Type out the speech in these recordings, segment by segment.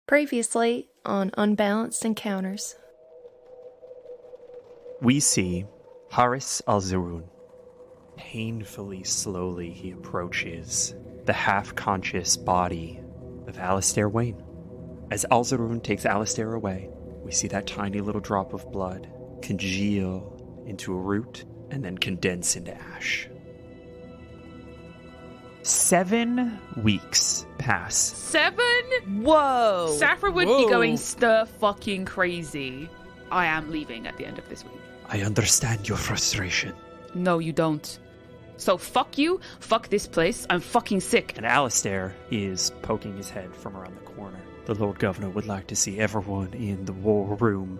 Previously on Unbalanced Encounters. We see Haris al-Zurun. Painfully slowly he approaches the half-conscious body of Alistair Wayne. As al-Zurun takes Alistair away, we see that tiny little drop of blood congeal into a root and then condense into ash. 7 weeks pass. 7? Whoa! Saffron would be going stir-fucking crazy. I am leaving at the end of this week. I understand your frustration. No, you don't. So fuck you, fuck this place, I'm fucking sick. And Alistair is poking his head from around the corner. The Lord Governor would like to see everyone in the war room.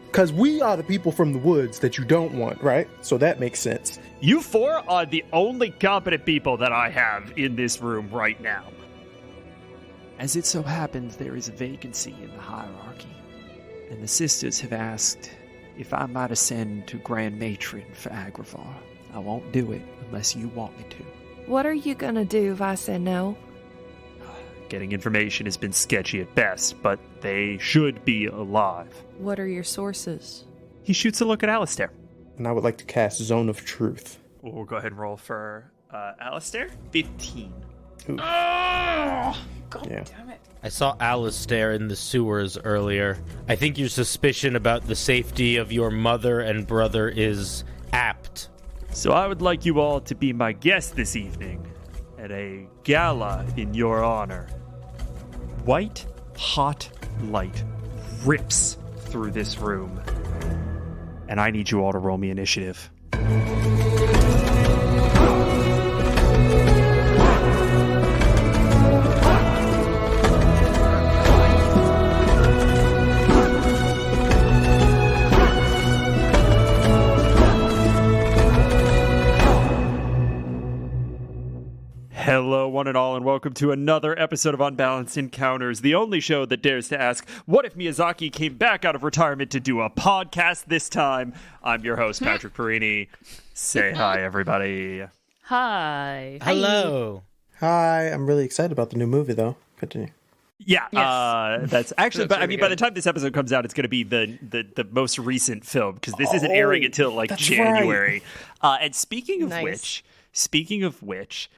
Because we are the people from the woods that you don't want, right? So that makes sense. You 4 are the only competent people that I have in this room right now. As it so happens, there is a vacancy in the hierarchy. And the sisters have asked if I might ascend to Grand Matron for Agravar. I won't do it unless you want me to. What are you gonna do if I say no? Getting information has been sketchy at best, but they should be alive. What are your sources? He shoots a look at Alistair. And I would like to cast Zone of Truth. We'll go ahead and roll for Alistair. 15. Oh, God damn it. I saw Alistair in the sewers earlier. I think your suspicion about the safety of your mother and brother is apt. So I would like you all to be my guest this evening at a gala in your honor. White, hot light rips through this room. And I need you all to roll me initiative. Hello, one and all, and welcome to another episode of Unbalanced Encounters, the only show that dares to ask, what if Miyazaki came back out of retirement to do a podcast this time? I'm your host, Patrick Perini. Say hi, everybody. Hi. Hello. Hi, I'm really excited about the new movie, though. Continue. Yeah, Yes. that's actually, That's but I really mean, by the good. time this episode comes out, it's going to be the most recent film, because this isn't airing until, like, that's January. And speaking of Nice. which,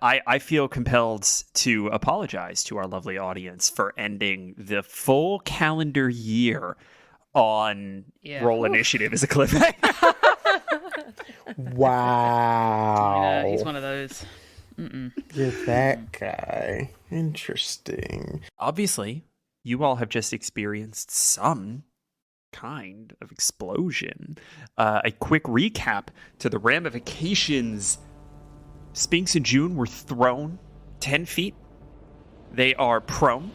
I feel compelled to apologize to our lovely audience for ending the full calendar year on Roll Initiative as a cliffhanger. Wow. He's one of those. You're that guy. Interesting. Obviously, you all have just experienced some kind of explosion. A quick recap to the ramifications. Spinks and June were thrown 10 feet. They are prone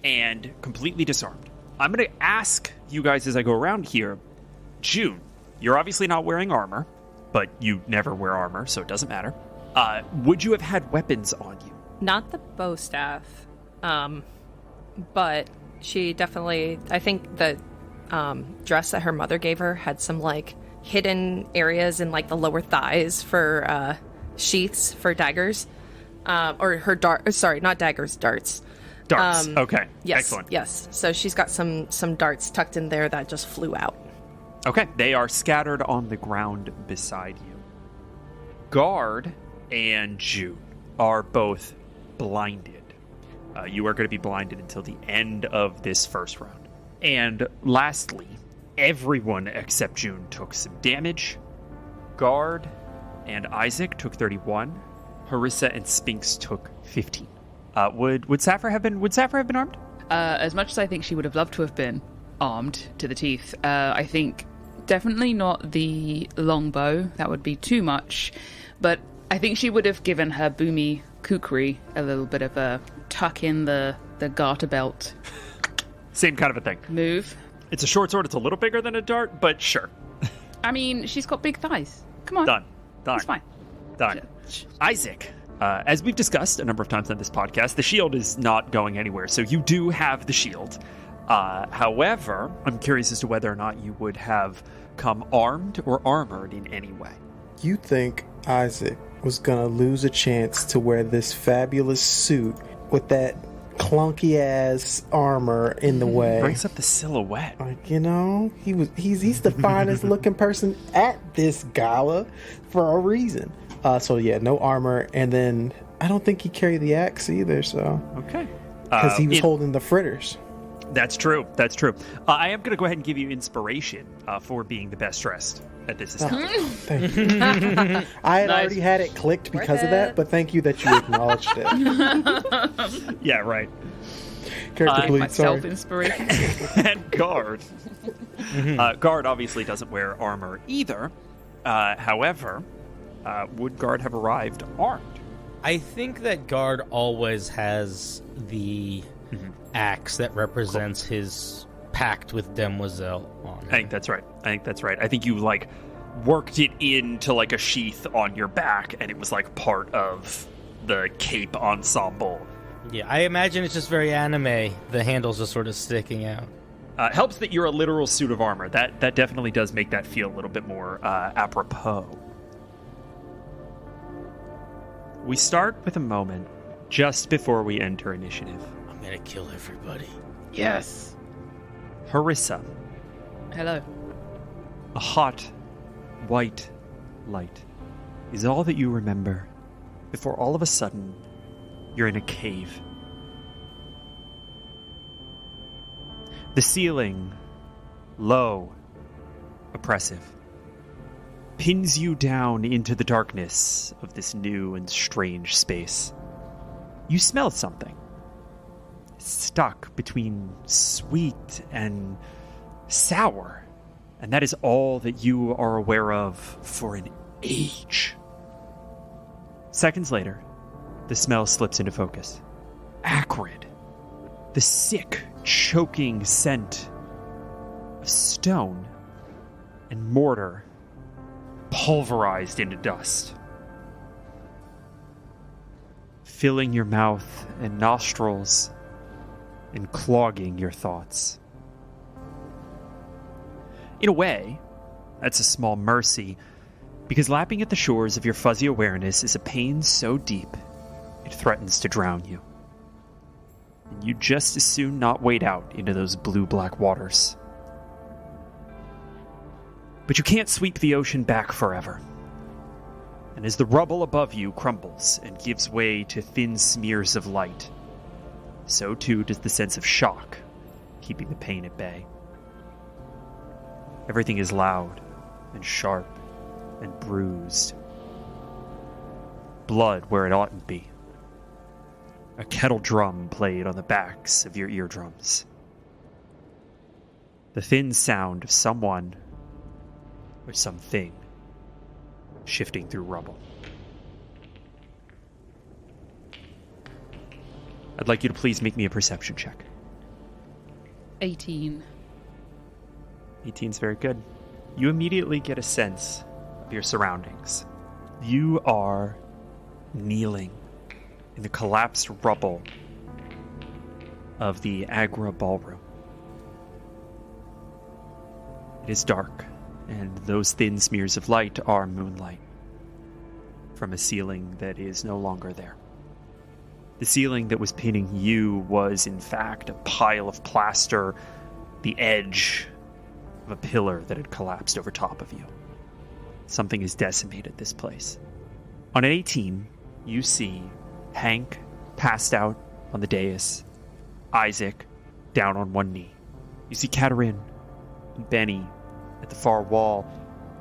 and completely disarmed. I'm going to ask you guys as I go around here. June, you're obviously not wearing armor, but you never wear armor, so it doesn't matter. Would you have had weapons on you? Not the bow staff, but she definitely, I think the dress that her mother gave her had some, like, hidden areas in, like, the lower thighs for sheaths for daggers. Or her not daggers, darts. Darts. Okay. Yes, Excellent. yes. So she's got some darts tucked in there that just flew out. Okay. They are scattered on the ground beside you. Guard and June are both blinded. You are going to be blinded until the end of this first round. And lastly, everyone except June took some damage. Guard and Isaac took 31. Harissa and Spinks took 15. Would Saffron have been armed? As much as I think she would have loved to have been armed to the teeth, I think definitely not the longbow. That would be too much. But I think she would have given her boomy kukri a little bit of a tuck in the garter belt Same kind of a thing. move. It's a short sword. It's a little bigger than a dart, but sure. I mean, she's got big thighs. Come on. Done. It's fine. Done. Isaac, as we've discussed a number of times on this podcast, the shield is not going anywhere, so you do have the shield. However, I'm curious as to whether or not you would have come armed or armored in any way. You think Isaac was gonna lose a chance to wear this fabulous suit with that clunky ass armor in the way. Breaks up the silhouette. Like, you know, he's the finest looking person at this gala for a reason. So yeah, no armor, and then I don't think he carried the axe either. So Okay. because he was holding the fritters. That's true. That's true. I am going to go ahead and give you inspiration for being the best dressed at this establishment. Thank you. I had already had it clicked because of that, but thank you that you acknowledged it. Yeah, right. Character bleed, Myself sorry. inspiration. And Guard. Guard obviously doesn't wear armor either. However, would Guard have arrived armed? I think that Guard always has the axe that represents his pact with Demoiselle on it. I think that's right. I think you, like, worked it into, like, a sheath on your back, and it was, like, part of the cape ensemble. Yeah, I imagine it's just very anime. The handles are sort of sticking out. Helps that you're a literal suit of armor. That definitely does make that feel a little bit more apropos. We start with a moment just before we enter initiative. I'm gonna kill everybody. Yes. Harissa, Hello. a hot, white light is all that you remember before all of a sudden you're in a cave. The ceiling, low, oppressive, pins you down into the darkness of this new and strange space. You smell something. Stuck between sweet and sour. And that is all that you are aware of for an age. Seconds later, the smell slips into focus. Acrid. The sick, choking scent of stone and mortar pulverized into dust. Filling your mouth and nostrils and clogging your thoughts. In a way, that's a small mercy, because lapping at the shores of your fuzzy awareness is a pain so deep it threatens to drown you. And you'd just as soon not wade out into those blue-black waters. But you can't sweep the ocean back forever. And as the rubble above you crumbles and gives way to thin smears of light, so too does the sense of shock, keeping the pain at bay. Everything is loud and sharp and bruised. Blood where it oughtn't be. A kettle drum played on the backs of your eardrums. The thin sound of someone or something shifting through rubble. I'd like you to please make me a perception check. 18. 18's very good. You immediately get a sense of your surroundings. You are kneeling in the collapsed rubble of the Agra ballroom. It is dark, and those thin smears of light are moonlight from a ceiling that is no longer there. The ceiling that was pinning you was, in fact, a pile of plaster, the edge of a pillar that had collapsed over top of you. Something has decimated this place. On an 18, you see Hank passed out on the dais, Isaac down on one knee. You see Katerin and Benny at the far wall,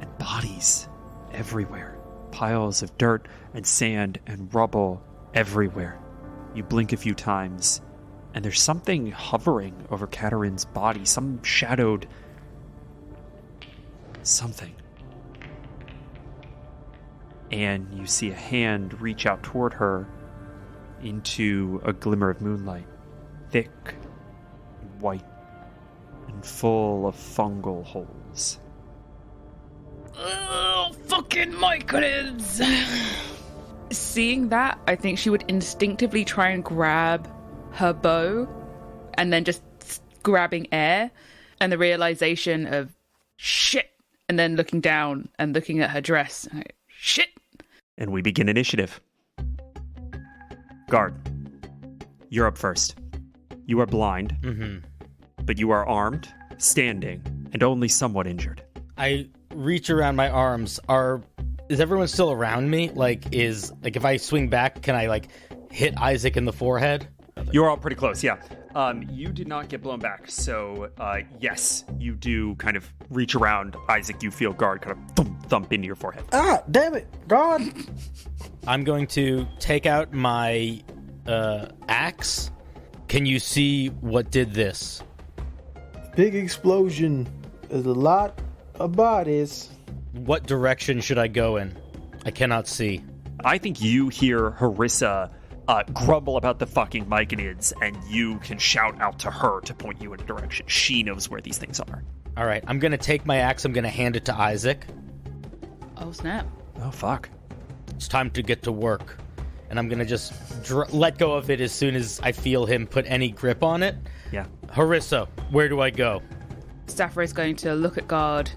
and bodies everywhere. Piles of dirt and sand and rubble everywhere. You blink a few times, and there's something hovering over Katerin's body, some shadowed something. And you see a hand reach out toward her into a glimmer of moonlight, thick and white and full of fungal holes. Oh, fucking microbes! Seeing that, I think she would instinctively try and grab her bow and then just grabbing air, and the realization of shit, and then looking down and looking at her dress. Shit! And we begin initiative. Guard, you're up first. You are blind, but you are armed, standing, and only somewhat injured. I reach around my arms. Is everyone still around me? If I swing back, can I hit Isaac in the forehead? You're all pretty close, yeah. You did not get blown back, so yes, you do kind of reach around Isaac. You feel guard kind of thump into your forehead. Ah, damn it, guard! I'm going to take out my axe. Can you see what did this? Big explosion. There's a lot of bodies. What direction should I go in? I cannot see. I think you hear Harissa grumble about the fucking Myconids, and you can shout out to her to point you in a direction. She knows where these things are. All right, I'm going to take my axe. I'm going to hand it to Isaac. Oh, snap. Oh, fuck. It's time to get to work. And I'm going to just let go of it as soon as I feel him put any grip on it. Yeah. Harissa, where do I go? Stafford is going to look at Guard,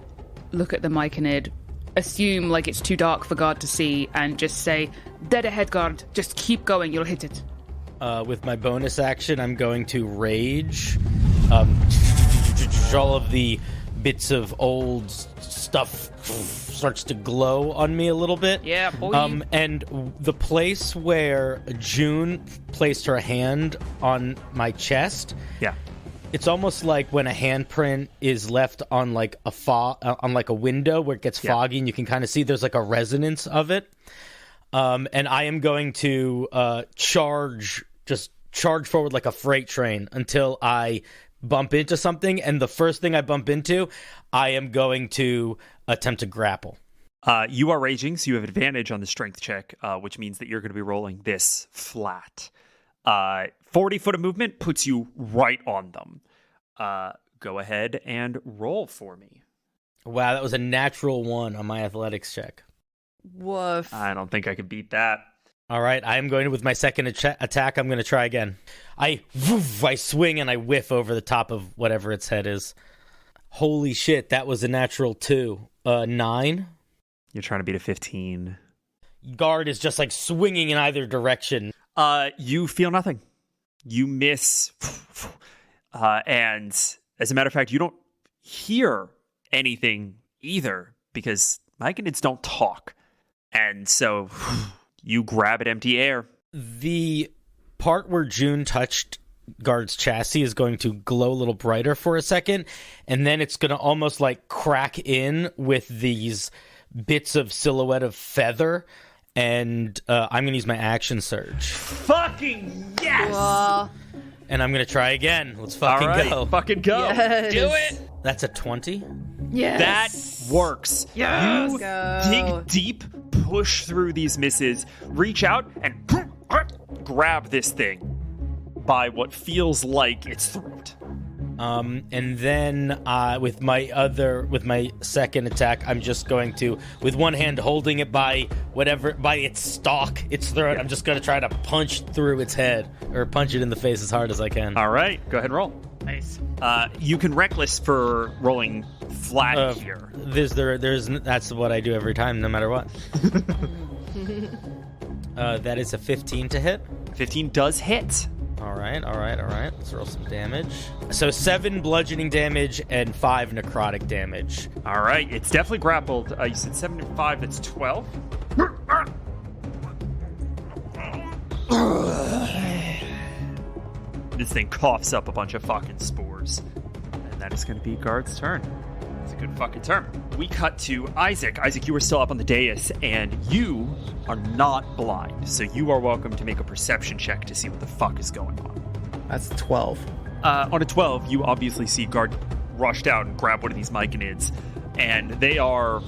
look at the Myconid, assume it's too dark for Guard to see, and just say, dead ahead, Guard. Just keep going. You'll hit it. With my bonus action, I'm going to rage. All of the bits of old stuff starts to glow on me a little bit. Yeah, boy. And the place where June placed her hand on my chest. Yeah. It's almost like when a handprint is left on a window where it gets foggy and you can kind of see there's a resonance of it. And I am going to charge forward like a freight train until I bump into something. And the first thing I bump into, I am going to attempt to grapple. You are raging, so you have advantage on the strength check, which means that you're going to be rolling this flat. 40 foot of movement puts you right on them. Go ahead and roll for me. Wow, that was a natural 1 on my athletics check. Woof. I don't think I could beat that. All right, I am going to, with my second attack, I'm going to try again. I swing and I whiff over the top of whatever its head is. Holy shit, that was a natural 2. 9? You're trying to beat a 15. Guard is just swinging in either direction. You feel nothing. You miss. And as a matter of fact, you don't hear anything either because Myconids don't talk. And so you grab at empty air. The part where June touched Guard's chassis is going to glow a little brighter for a second, and then it's going to almost crack in with these bits of silhouette of feather, and I'm going to use my action surge. Fucking yes! Well, And I'm going to try again. Let's fucking go. Fucking go. yes. Do it. That's a 20. Yes. That works. Yes. You Go. dig deep, push through these misses, reach out, and grab this thing by what feels like its throat. And then with my second attack, I'm just going to, with one hand holding it by its stalk, its throat, Yeah. I'm just going to try to punch through its head, or punch it in the face as hard as I can. All right, go ahead and roll. Nice. You can reckless for rolling flat here. That's what I do every time, no matter what. That is a 15 to hit. 15 does hit. All right. Let's roll some damage. So 7 bludgeoning damage and 5 necrotic damage. All right, it's definitely grappled. You said 7 and 5, that's 12. This thing coughs up a bunch of fucking spores. And that is going to be Guard's turn. It's a good fucking turn. We cut to Isaac. Isaac, you are still up on the dais, and you are not blind. So you are welcome to make a perception check to see what the fuck is going on. That's 12. On a 12, you obviously see Guard rush down and grab one of these Myconids. And they are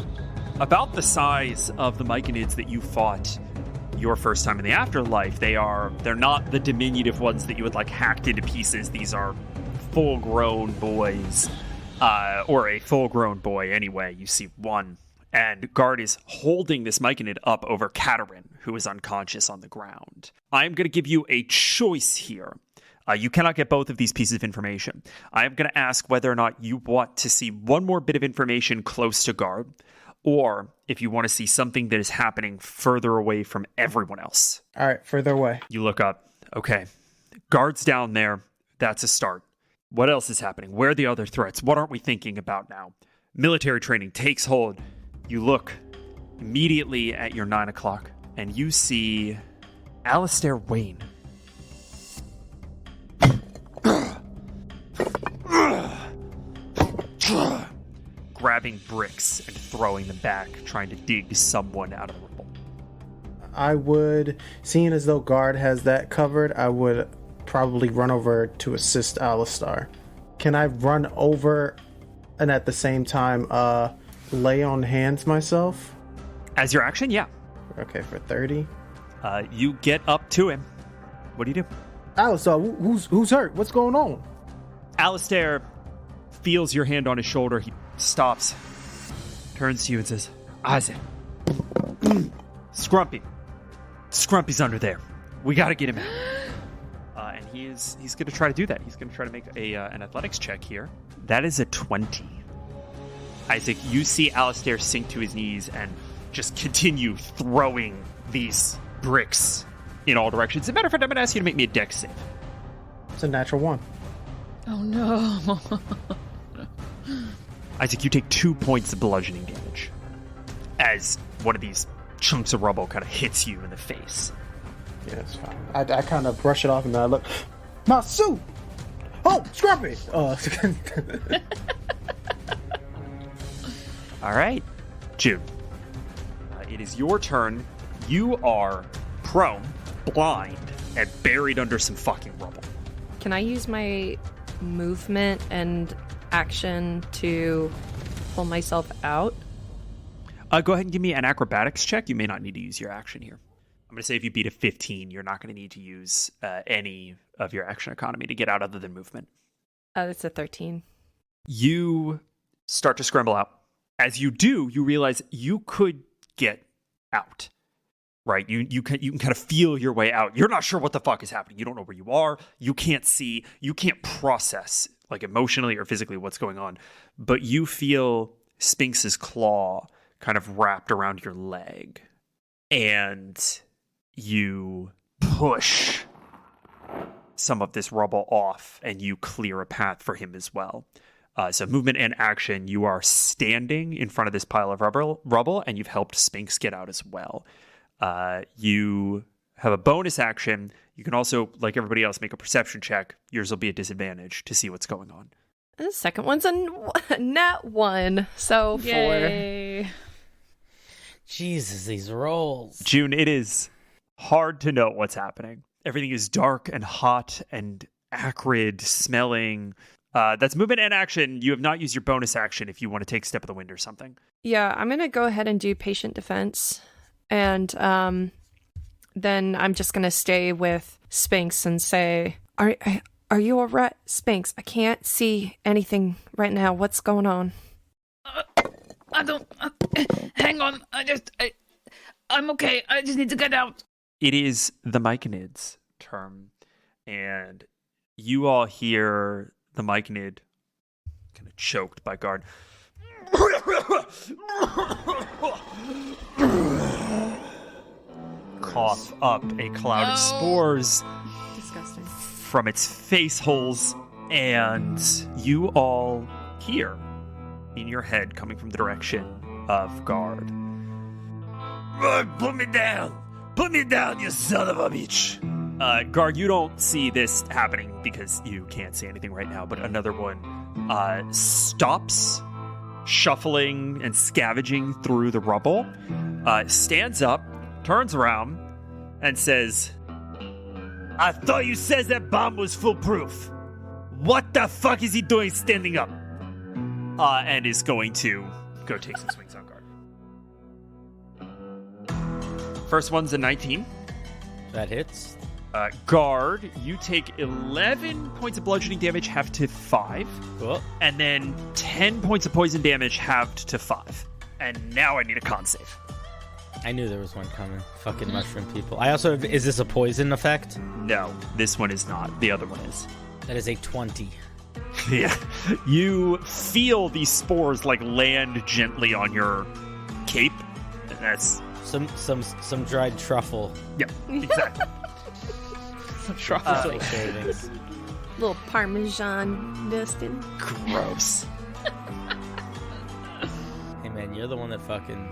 about the size of the Myconids that you fought your first time in the afterlife. They're not the diminutive ones that you had hacked into pieces. These are full-grown boys, or a full-grown boy anyway. You see one, and Guard is holding this Myconid up over Katerin, who is unconscious on the ground. I'm going to give you a choice here. You cannot get both of these pieces of information. I'm going to ask whether or not you want to see one more bit of information close to Guard, or if you want to see something that is happening further away from everyone else. All right, further away. You look up. Okay. Guard's down there. That's a start. What else is happening? Where are the other threats? What aren't we thinking about now? Military training takes hold. You look immediately at your 9 o'clock, and you see Alistair Wayne. Grabbing bricks and throwing them back, trying to dig someone out of the rubble. I would, seeing as though guard has that covered, I would probably run over to assist Alistar. Can I run over and at the same time lay on hands myself? As your action, yeah. Okay, for 30. You get up to him. What do you do? Alistar, who's hurt? What's going on? Alistair feels your hand on his shoulder. He stops, turns to you and says, Isaac, Scrumpy. Scrumpy's under there. We got to get him out. And he's going to try to do that. He's going to try to make an athletics check here. That is a 20. Isaac, you see Alistair sink to his knees and just continue throwing these bricks in all directions. As a matter of fact, I'm going to ask you to make me a dex save. It's a natural 1. Oh no. Isaac, you take 2 points of bludgeoning damage as one of these chunks of rubble kind of hits you in the face. Yeah, it's fine. I kind of brush it off and then I look. My suit! Oh, Scrumpy! All right, June. It is your turn. You are prone, blind, and buried under some fucking rubble. Can I use my movement and action to pull myself out? Go ahead and give me an acrobatics check. You may not need to use your action here. I'm going to say if you beat a 15, you're not going to need to use any of your action economy to get out other than movement. That's a 13. You start to scramble out. As you do, you realize you could get out. Right? You can kind of feel your way out. You're not sure what the fuck is happening. You don't know where you are. You can't see. You can't process, like emotionally or physically, what's going on. But you feel Sphinx's claw kind of wrapped around your leg. And you push some of this rubble off, and you clear a path for him as well. So movement and action, you are standing in front of this pile of rubble, and you've helped Sphinx get out as well. You have a bonus action. You can also, like everybody else, make a perception check. Yours will be a disadvantage to see what's going on. And the second one's a nat 1, so 4. Yay. Jesus, these rolls. June, it is hard to know what's happening. Everything is dark and hot and acrid smelling. That's movement and action. You have not used your bonus action if you want to take Step of the Wind or something. Yeah, I'm going to go ahead and do patient defense. And then I'm just going to stay with Sphinx and say, are you all right, Sphinx? I can't see anything right now. What's going on? I don't... hang on. I'm okay. I just need to get out. It is the Myconid's turn, and you all hear the Myconid kind of choked by guard. Cough up a cloud of spores Disgusting. from its face holes, and you all hear in your head coming from the direction of guard. Put me down! Put me down, you son of a bitch! Guard, you don't see this happening because you can't see anything right now, but another one stops shuffling and scavenging through the rubble, stands up, turns around, and says, I thought you said that bomb was foolproof. What the fuck is he doing standing up? And is going to go take some swings on guard. First one's a 19. That hits. Guard, you take 11 points of bludgeoning damage, halved to 5. Cool. And then 10 points of poison damage, halved to 5. And now I need a con save. I knew there was one coming. Fucking mushroom people. I also have, is this a poison effect? No, this one is not. The other one is. That is a 20. Yeah. You feel these spores like land gently on your cape. And that's Some dried truffle. yeah, exactly. Truffle. Shavings. Little Parmesan dusting. Gross. Hey man, you're the one that fucking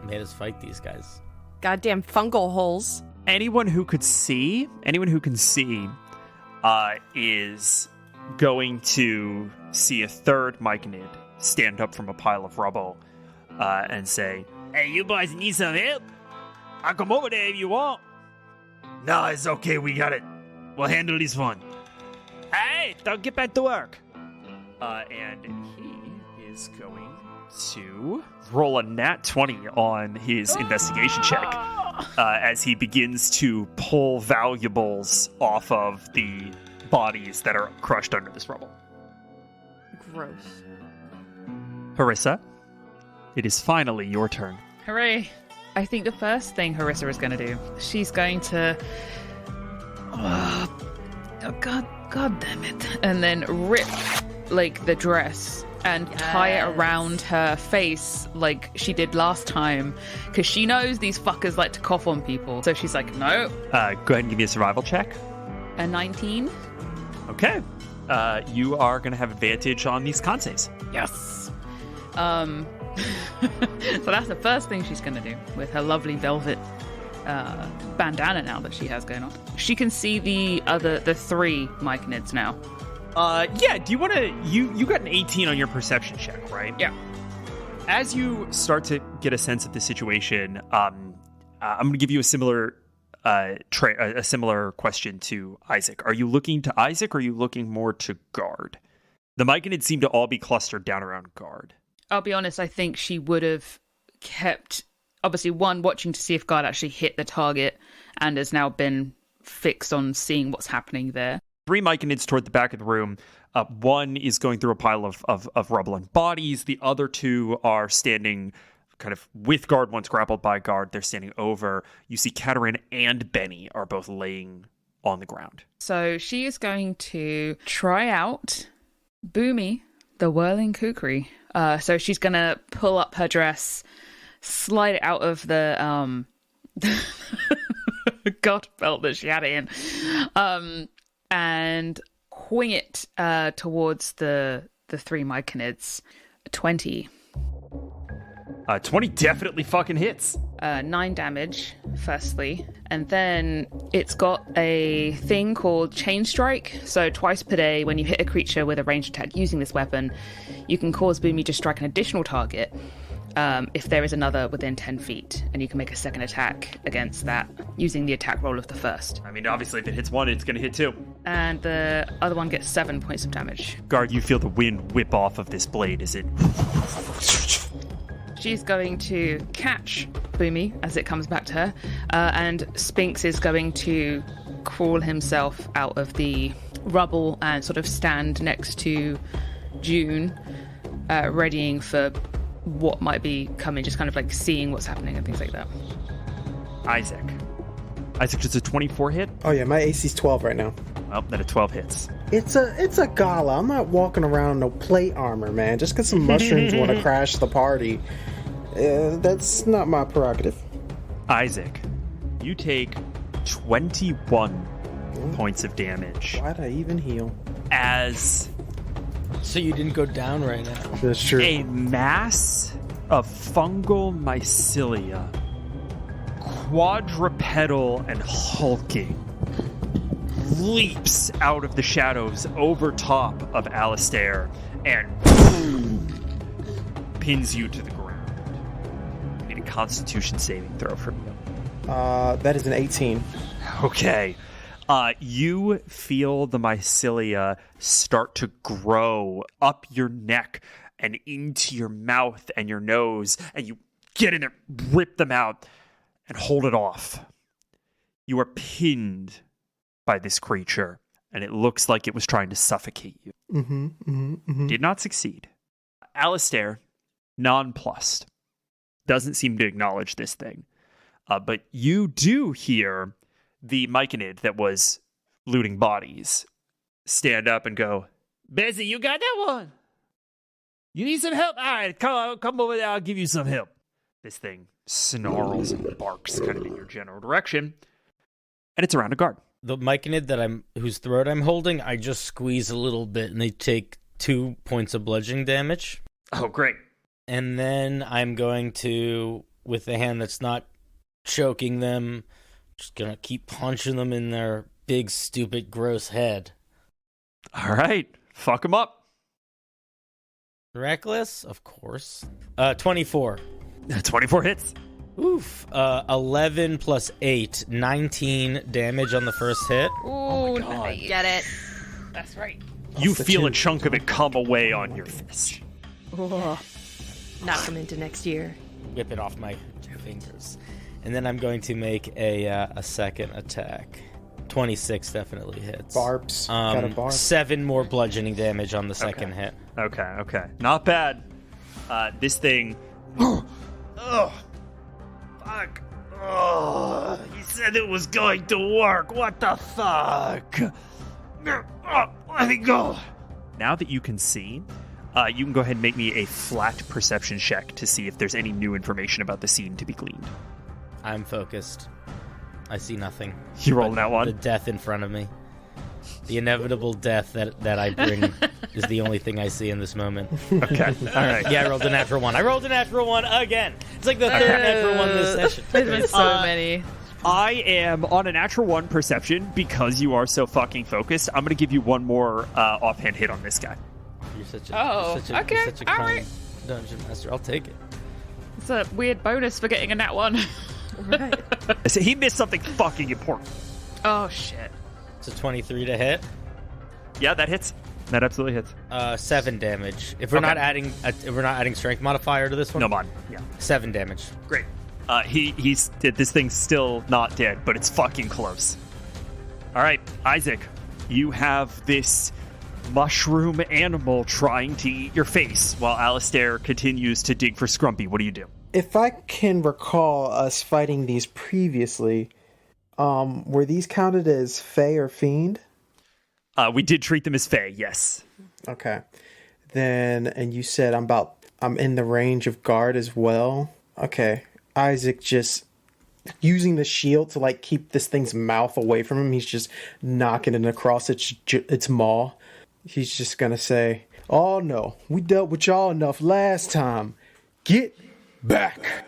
made us fight these guys. Goddamn fungal holes. Anyone who can see, is going to see a third Myconid stand up from a pile of rubble and say, "Hey, you boys need some help? I'll come over there if you want." "No, it's okay. We got it. We'll handle this one." "Hey, don't get back to work." And he is going to roll a nat 20 on his investigation check as he begins to pull valuables off of the bodies that are crushed under this rubble. Gross. Harissa, it is finally your turn. Hooray. I think the first thing Harissa is going to do, she's going to... Oh, God damn it. And then rip, like, the dress and tie it around her face like she did last time. Because she knows these fuckers like to cough on people. So she's like, no. Go ahead and give me a survival check. A 19. Okay. You are going to have advantage on these con saves. Yes. So that's the first thing she's going to do with her lovely velvet bandana now that she has going on. She can see the three Myconids now. Yeah, do you want to... You got an 18 on your perception check, right? Yeah. As you start to get a sense of the situation, I'm going to give you a similar a similar question to Isaac. Are you looking to Isaac or are you looking more to Guard? The Myconids seem to all be clustered down around Guard. I'll be honest, I think she would have kept, obviously, one, watching to see if Guard actually hit the target and has now been fixed on seeing what's happening there. 3 Myconids toward the back of the room. One is going through a pile of rubble and bodies. The other 2 are standing kind of with Guard. One's grappled by Guard. They're standing over. You see Katerin and Benny are both laying on the ground. So she is going to try out Boomy, the whirling kukri. So she's going to pull up her dress, slide it out of the god belt that she had it in, and wing it towards the 3 Myconids. 20. 20 definitely fucking hits. 9 damage, firstly. And then it's got a thing called Chain Strike. So twice per day, when you hit a creature with a ranged attack using this weapon, you can cause Boomy to strike an additional target if there is another within 10 feet. And you can make a second attack against that using the attack roll of the first. I mean, obviously, if it hits one, it's going to hit 2. And the other one gets 7 points of damage. Guard, you feel the wind whip off of this blade as it... She's going to catch Boomy as it comes back to her, and Spinks is going to crawl himself out of the rubble and sort of stand next to June, readying for what might be coming, just kind of like seeing what's happening and things like that. Isaac, does a 24 hit? Oh yeah, my AC's 12 right now. Well, then a 12 hits. It's a gala. I'm not walking around no plate armor, man. Just because some mushrooms want to crash the party, that's not my prerogative. Isaac, you take 21 points of damage. Why'd I even heal? As So you didn't go down right now. That's true. a mass of fungal mycelia, quadrupedal and hulking, leaps out of the shadows over top of Alistair and pins you to the ground. Need a Constitution saving throw from you. That is an 18. Okay. You feel the mycelia start to grow up your neck and into your mouth and your nose, and you get in there, rip them out, and hold it off. You are pinned by this creature, and it looks like it was trying to suffocate you. Did not succeed. Alistair, nonplussed, doesn't seem to acknowledge this thing. But you do hear the Myconid that was looting bodies stand up and go, "Bessie, you got that one? You need some help? All right, come over there. I'll give you some help." This thing snarls and barks kind of in your general direction, and it's around a guard. the myconid whose throat I'm holding, I just squeeze a little bit, and they take 2 points of bludgeoning damage. Oh, great. And then I'm going to, with the hand that's not choking them, just gonna keep punching them in their big, stupid, gross head. All right. Fuck him up. Reckless, of course. 24. 24 hits. Oof. 11 plus 8, 19 damage on the first hit. Ooh, nice. Get it. That's right. You feel a chunk of it come away on your fist. Knock him into next year. Whip it off my fingers. And then I'm going to make a second attack. 26 definitely hits. Barbs. Got a barb. 7 more bludgeoning damage on the second hit. Okay. Not bad. This thing... Oh, fuck. Oh, he said it was going to work. What the fuck? Oh, let me go. Now that you can see, you can go ahead and make me a flat perception check to see if there's any new information about the scene to be gleaned. I'm focused. I see nothing. You rolling that one? The death in front of me. The inevitable death that I bring is the only thing I see in this moment. Okay. All right. Yeah, I rolled a natural 1. I rolled a natural 1 again. It's like the third natural 1 this session. There's been so many. I am on a natural 1 perception because you are so fucking focused. I'm going to give you one more offhand hit on this guy. You're such Okay, you're such a all kind right. dungeon master. I'll take it. It's a weird bonus for getting a nat 1. Right. So he missed something fucking important. Oh, shit. It's a 23 to hit. Yeah, that hits. That absolutely hits. 7 damage. If we're not adding strength modifier to this one. No mod. Yeah. 7 damage. Great. This thing's still not dead, but it's fucking close. All right, Isaac, you have this mushroom animal trying to eat your face while Alistair continues to dig for Scrumpy. What do you do? If I can recall us fighting these previously, were these counted as Fey or Fiend? We did treat them as Fey, yes. Okay. Then, and you said I'm in the range of guard as well. Okay. Isaac just using the shield to like keep this thing's mouth away from him. He's just knocking it across its maw. He's just gonna say, "Oh no, we dealt with y'all enough last time. Get back."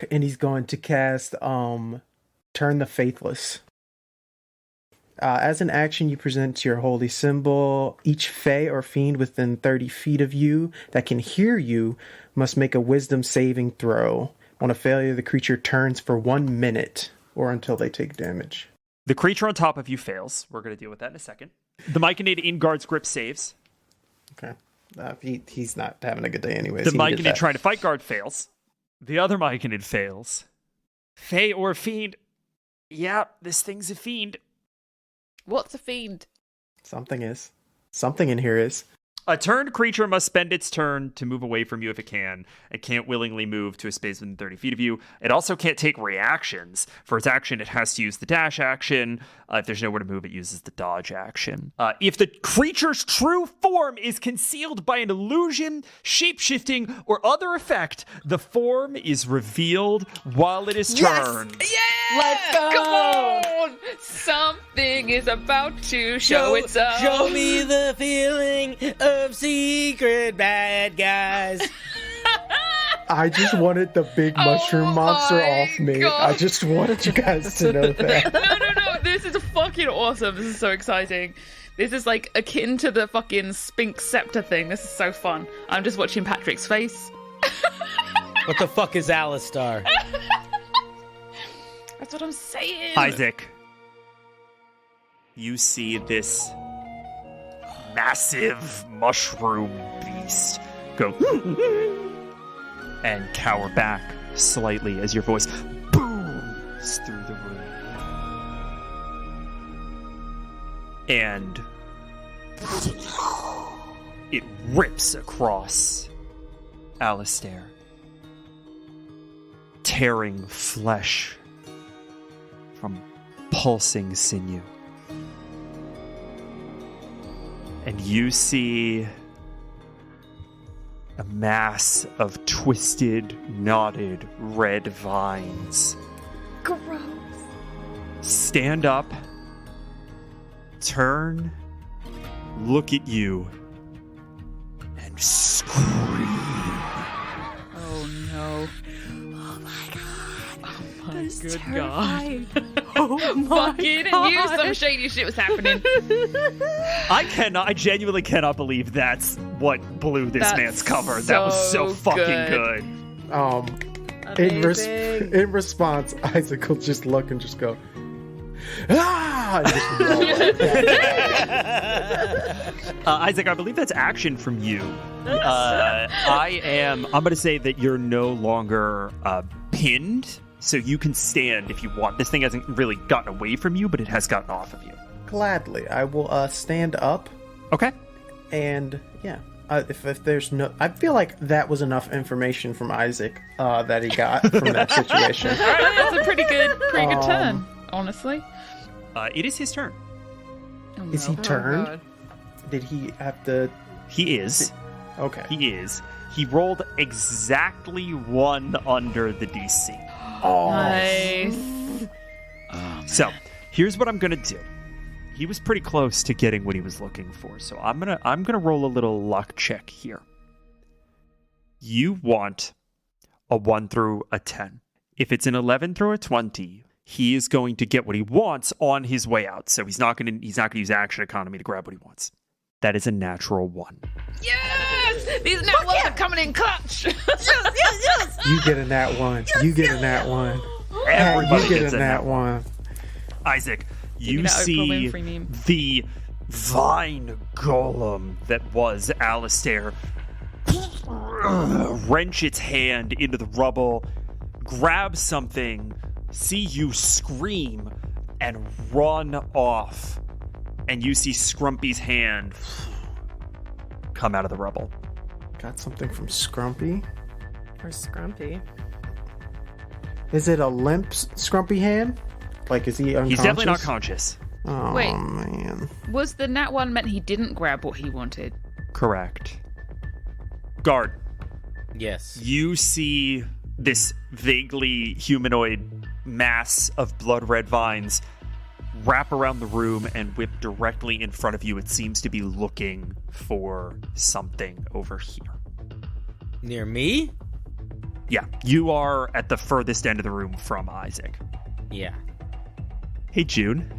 And he's going to cast Turn the Faithless. As an action, you present your holy symbol. Each Fey or Fiend within 30 feet of you that can hear you must make a wisdom saving throw. On a failure, the creature turns for 1 minute or until they take damage. The creature on top of you fails. We're going to deal with that in a second. The Myconid in guard's grip saves. Okay. He's not having a good day anyways. The Myconid trying to fight guard fails. The other Myconid fails. Fey or Fiend. Yeah, this thing's a fiend. What's a fiend? Something is. Something in here is. A turned creature must spend its turn to move away from you if it can. It can't willingly move to a space within 30 feet of you. It also can't take reactions. For its action, it has to use the dash action. If there's nowhere to move, it uses the dodge action. If the creature's true form is concealed by an illusion, shapeshifting, or other effect, the form is revealed while it is turned. Yeah! Let's go! Come on! Something is about to show itself. Show me the feeling of secret bad guys. I just wanted the big mushroom monster my off me. God. I just wanted you guys to know that. No. This is fucking awesome. This is so exciting. This is like akin to the fucking Sphinx scepter thing. This is so fun. I'm just watching Patrick's face. What the fuck is Alistar? That's what I'm saying. Isaac, you see this massive mushroom beast go and cower back slightly as your voice booms through the room. And it rips across Alistair, tearing flesh from pulsing sinew. And you see a mass of twisted, knotted red vines Gross. stand up turn, look at you, and scream. Oh no. Oh my god. Oh my That's good terrifying. god. Oh my Fucking god. knew some shady shit was happening. I genuinely cannot believe that's what blew this That's man's cover. That was so so fucking good. good. In response, Isaac will just look and just go, ah! And just roll. Isaac, I believe that's action from you. I'm going to say that you're no longer pinned, so you can stand if you want. This thing hasn't really gotten away from you, but it has gotten off of you. Gladly, I will stand up, Okay. and yeah. If there's no, I feel like that was enough information from Isaac that he got from that situation. All right, that's a pretty good turn, honestly. It is his turn. Oh, Is no. he turned? God. Did he have to? He is. Okay. He is. He rolled exactly 1 under the DC. Oh, Nice. So, here's what I'm going to do. He was pretty close to getting what he was looking for, so I'm gonna roll a little luck check here. You want a 1 through a 10. If it's an 11 through a 20, he is going to get what he wants on his way out. So he's not gonna use action economy to grab what he wants. That is a natural 1. Yes! These nat ones are coming in clutch. you get a nat 1. You get a nat 1. Everybody you get gets a nat 1. Isaac, you That Oprah see Winfrey meme. the vine golem that was Alistair wrench its hand into the rubble, grab something, see you scream, and run off. And you see Scrumpy's hand come out of the rubble. Got something from Scrumpy. Or Scrumpy. Is it a limp Scrumpy hand? Like, is he unconscious? He's definitely not conscious. Oh, Wait. man. Was the nat one meant he didn't grab what he wanted? Correct. Guard, Yes. you see this vaguely humanoid mass of blood red vines wrap around the room and whip directly in front of you. It seems to be looking for something over here. Near me? Yeah, you are at the furthest end of the room from Isaac. Yeah. Hey, June.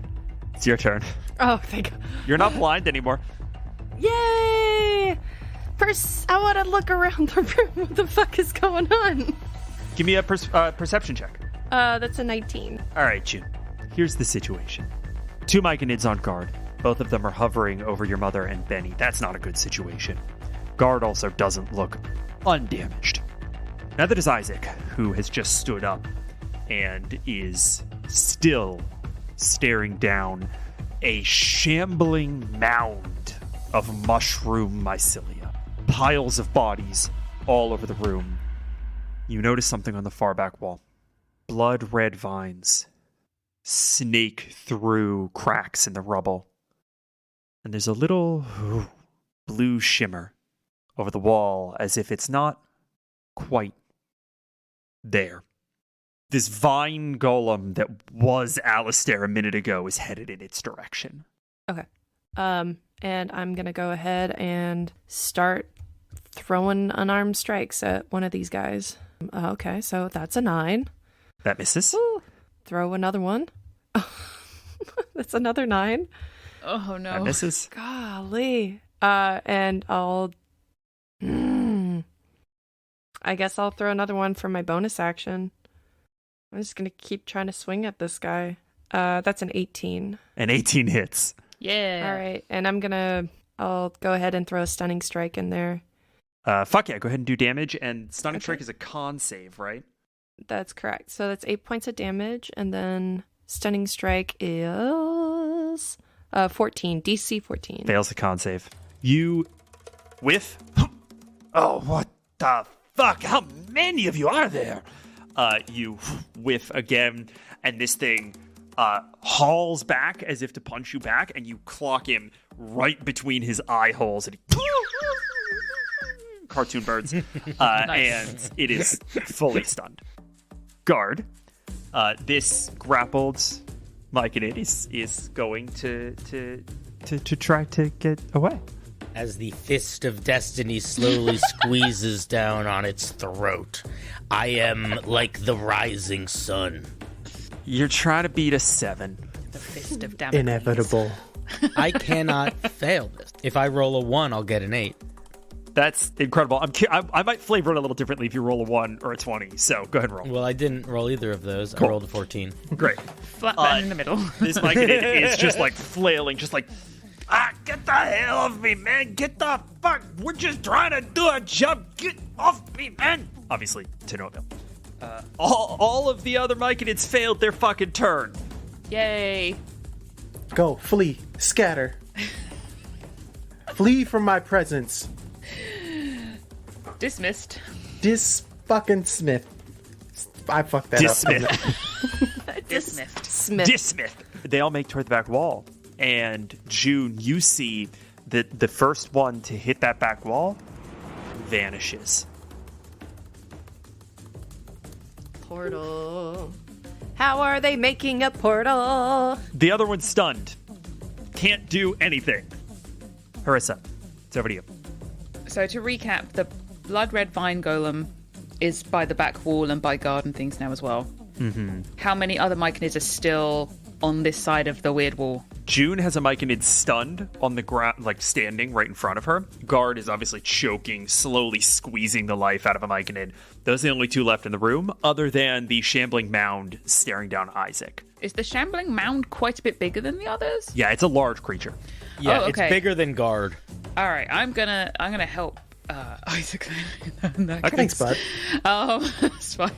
It's your turn. Oh, thank God. You're not blind anymore. Yay! First, I want to look around the room. What the fuck is going on? Give me a perception check. That's a 19. All right, June. Here's the situation. 2 Myconids on guard. Both of them are hovering over your mother and Benny. That's not a good situation. Guard also doesn't look undamaged. Neither does Isaac, who has just stood up and is still staring down a shambling mound of mushroom mycelia. Piles of bodies all over the room. You notice something on the far back wall. Blood red vines snake through cracks in the rubble. And there's a little blue shimmer over the wall as if it's not quite there. This vine golem that was Alistair a minute ago is headed in its direction. Okay. And I'm going to go ahead and start throwing unarmed strikes at one of these guys. Okay, so that's a 9. That misses. Woo. Throw another one. That's another 9. Oh no. That misses. Golly. And I'll... I guess I'll throw another one for my bonus action. I'm just going to keep trying to swing at this guy. That's an 18. And 18 hits. Yeah. All right. And I'll go ahead and throw a stunning strike in there. Fuck yeah, go ahead and do damage. And Stunning Okay. Strike is a con save, right? That's correct. So that's 8 points of damage. And then stunning strike is 14. DC 14. Fails the con save. You whiff. Oh, what the fuck? How many of you are there? You whiff again, and this thing hauls back as if to punch you back, and you clock him right between his eye holes, and he cartoon birds, and it is fully stunned. Guard, this grappled Myconid is going to try to get away. As the fist of destiny slowly squeezes down on its throat, I am like the rising sun. You're trying to beat a 7. The fist of Damocles. Inevitable. I cannot fail this. If I roll a 1, I'll get an 8. That's incredible. I might flavor it a little differently if you roll a 1 or a 20. So go ahead and roll. Well, I didn't roll either of those. Cool. I rolled a 14. Great. Flat button in the middle. This Myconid is just like flailing, just like, get the hell off me, man. Get the fuck. We're just trying to do a job. Get off me, man. Obviously, to no avail. All of the other Myconids failed their fucking turn. Yay. Go, flee, scatter. Flee from my presence. Dismissed. Dis fucking Smith. I fucked that up. Dismissed. Smith. They all make toward the back wall. And June, you see that the first one to hit that back wall vanishes. Portal. How are they making a portal? The other one's stunned. Can't do anything. Harissa, it's over to you. So to recap, the blood red vine golem is by the back wall and by guard and things now as well. Mm-hmm. How many other Myconids are still on this side of the weird wall? June has a Myconid stunned on the ground, like standing right in front of her. Guard is obviously choking, slowly squeezing the life out of a Myconid. Those are the only two left in the room, other than the shambling mound staring down Isaac. Is the shambling mound quite a bit bigger than the others? Yeah, it's a large creature. Yeah, Oh, okay. it's bigger than guard. All right, I'm gonna help Isaac. in that case. Thanks, bud. It's fine.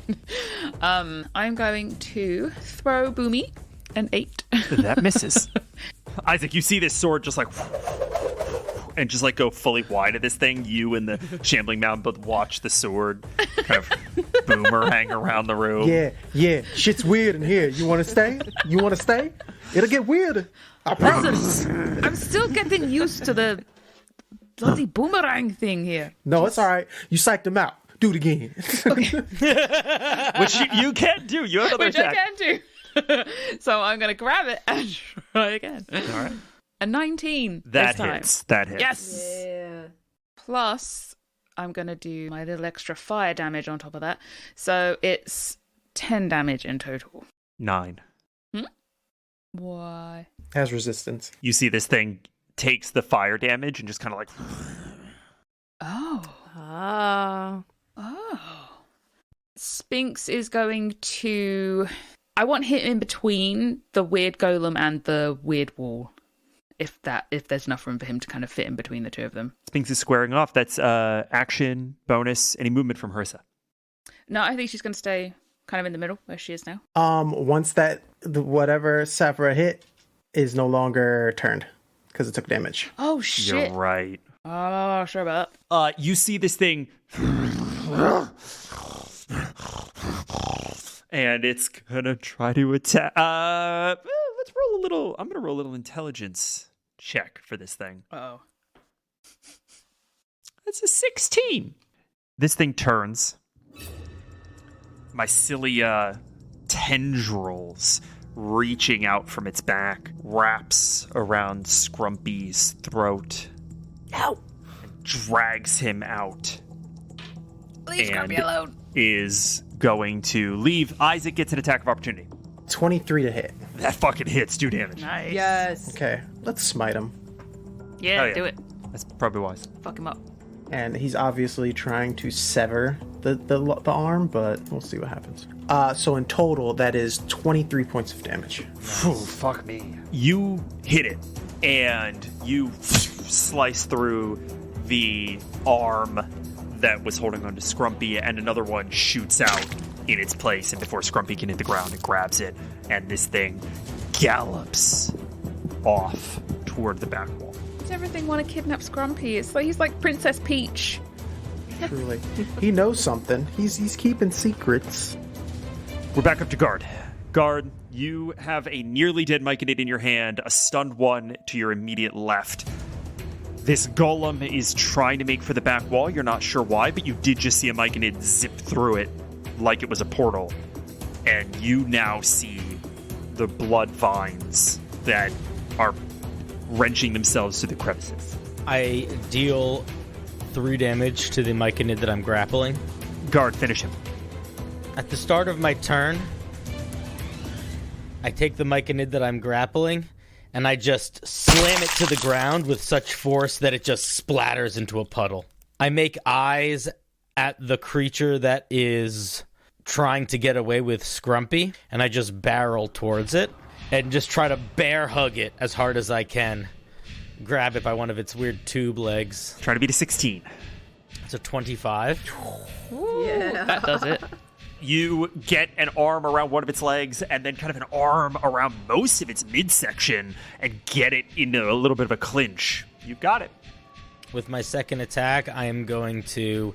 I'm going to throw Boomy an 8. That misses. Isaac, you see this sword just like and just like go fully wide at this thing. You and the shambling mound both watch the sword kind of boomerang around the room. Yeah. Shit's weird in here. You want to stay? It'll get weirder. I promise. I'm still getting used to the bloody boomerang thing here. No, it's all right. You psyched him out. Do it again. Which you can't do. You have another Which attack. I can do. So I'm going to grab it and try again. All right. A 19 That this time. hits. That hits. Yes. Yeah. Plus, I'm going to do my little extra fire damage on top of that. So it's 10 damage in total. 9. Why? Has resistance. You see this thing takes the fire damage and just kind of like Oh. Ah. Oh. Sphinx is going to... I want him in between the weird golem and the weird wall. If there's enough room for him to kind of fit in between the two of them. Sphinx is squaring off. That's action, bonus, any movement from Harissa. No, I think she's going to stay kind of in the middle where she is now. Once whatever Saphira hit is no longer turned because it took damage. Oh, shit. You're right. Oh, sure about You see this thing and it's gonna try to attack. Let's roll a little. I'm gonna roll a little intelligence check for this thing. that. Uh-oh. That's a 16. This thing turns. Mycelia tendrils reaching out from its back wraps around Scrumpy's throat. Ow. Drags him out. Leave And- Scrumpy alone. Is going to leave. Isaac gets an attack of opportunity. 23 to hit. That fucking hits. 2 damage. Nice. Yes. Okay, let's smite him. Yeah, Oh, yeah. do it. That's probably wise. Fuck him up. And he's obviously trying to sever the arm, but we'll see what happens. So in total, that is 23 points of damage. Phew, fuck me. You hit it, and you slice through the arm that was holding onto Scrumpy, and another one shoots out in its place, and before Scrumpy can hit the ground, it grabs it, and this thing gallops off toward the back wall. Does everything want to kidnap Scrumpy? It's like he's like Princess Peach. Truly, he knows something. He's keeping secrets. We're back up to Guard. Guard, you have a nearly dead Myconid in your hand, a stunned one to your immediate left. This golem is trying to make for the back wall. You're not sure why, but you did just see a Myconid zip through it like it was a portal. And you now see the blood vines that are wrenching themselves through the crevices. I deal 3 damage to the Myconid that I'm grappling. Guard, finish him. At the start of my turn, I take the Myconid that I'm grappling, and I just slam it to the ground with such force that it just splatters into a puddle. I make eyes at the creature that is trying to get away with Scrumpy, and I just barrel towards it and just try to bear hug it as hard as I can. Grab it by one of its weird tube legs. Try to beat a 16. It's a 25. Yeah. That does it. You get an arm around one of its legs and then kind of an arm around most of its midsection and get it into a little bit of a clinch. You got it. With my second attack, I am going to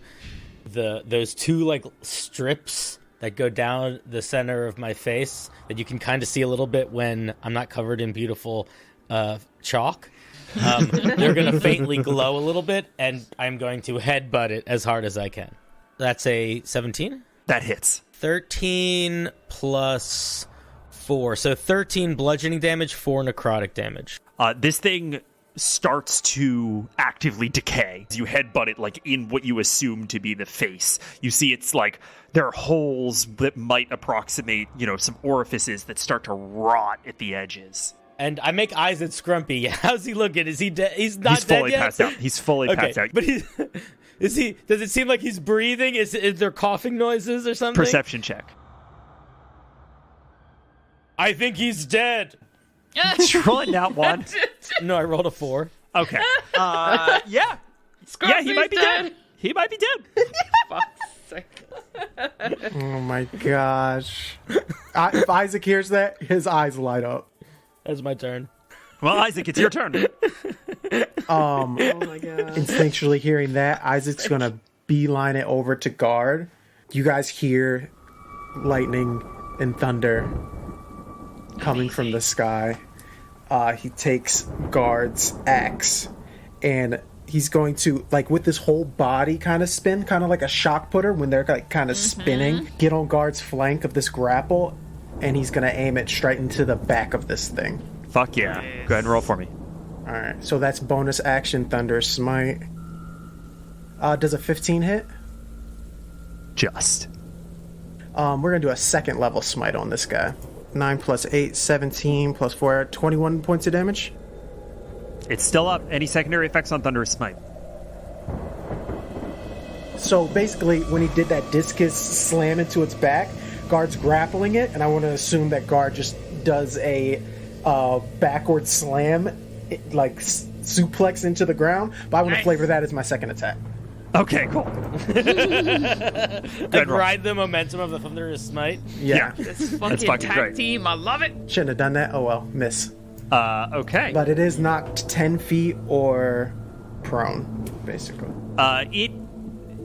those 2 like strips that go down the center of my face that you can kind of see a little bit when I'm not covered in beautiful chalk. They're going to faintly glow a little bit, and I'm going to headbutt it as hard as I can. That's a 17? That hits. 13 plus 4. So 13 bludgeoning damage, 4 necrotic damage. This thing starts to actively decay. You headbutt it like in what you assume to be the face. You see it's like there are holes that might approximate, some orifices that start to rot at the edges. And I make eyes at Scrumpy. How's he looking? Is he dead? He's not dead fully yet? passed out. He's fully passed out. But is he? Does it seem like he's breathing? Is there coughing noises or something? Perception check. I think he's dead. Rolling that one. No, I rolled a 4. Okay. Yeah. Yeah, he might be dead. He might be dead. Oh my gosh. If Isaac hears that, his eyes light up. That's my turn. Well, Isaac, it's your turn. Oh my god. Instinctually hearing that, Isaac's gonna beeline it over to guard. You guys hear lightning and thunder coming from the sky. He takes guard's axe, and he's going to, like, with this whole body kind of spin, kind of like a shock putter when they're like kind of spinning, get on guard's flank of this grapple, and he's gonna aim it straight into the back of this thing. Fuck yeah. Go ahead and roll for me. Alright, so that's bonus action Thunder Smite. Does a 15 hit? Just. We're gonna do a second level smite on this guy. 9 plus 8, 17 plus 4, 21 points of damage. It's still up. Any secondary effects on Thunderous Smite? So basically, when he did that discus slam into its back, Guard's grappling it, and I want to assume that Guard just does a backward slam, like suplex into the ground, but I want to flavor that as my second attack. Okay, cool. Like ride the momentum of the Thunderous Smite. Yeah. This fucking fucking tag great. team, I love it. Shouldn't have done that. Oh well, miss. Okay. But it is knocked 10 feet or prone, basically. It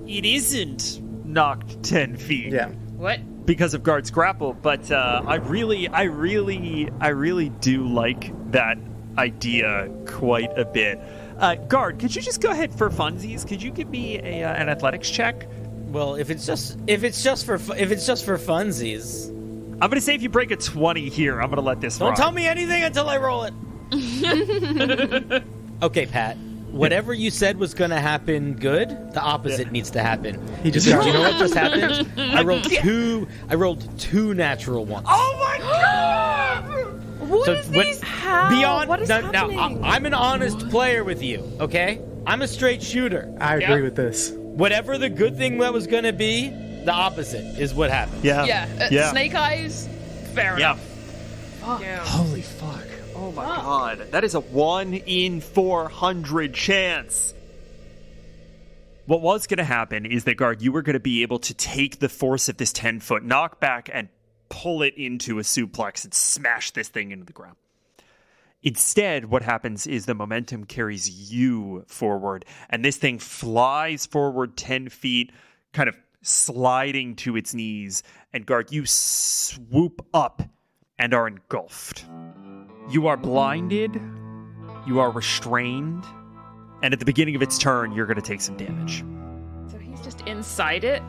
isn't knocked 10 feet. Yeah. What? Because of Guard's grapple, but I really do like that idea quite a bit. Guard, could you just go ahead for funsies? Could you give me an athletics check? Well, if it's just for funsies. I'm gonna say if you break a 20 here, I'm gonna let this Don't ride. tell me anything until I roll it. Okay, Pat. Whatever you said was going to happen good, the opposite needs to happen. He just Because got you know what just happened? I rolled two natural ones. Oh my god! What is these? How? What is now, happening? I'm an honest player with you, okay? I'm a straight shooter. I agree with this. Whatever the good thing that was going to be, the opposite is what happened. Yeah. Snake eyes. Fair enough. Yeah. Holy fuck. Oh my god. That is a 1 in 400 chance. What was going to happen is that, Guard, you were going to be able to take the force of this 10-foot knockback and pull it into a suplex and smash this thing into the ground. Instead, what happens is the momentum carries you forward, and this thing flies forward 10 feet, kind of sliding to its knees, and Guard, you swoop up and are engulfed. You are blinded, you are restrained, and at the beginning of its turn, you're going to take some damage. So he's just inside it?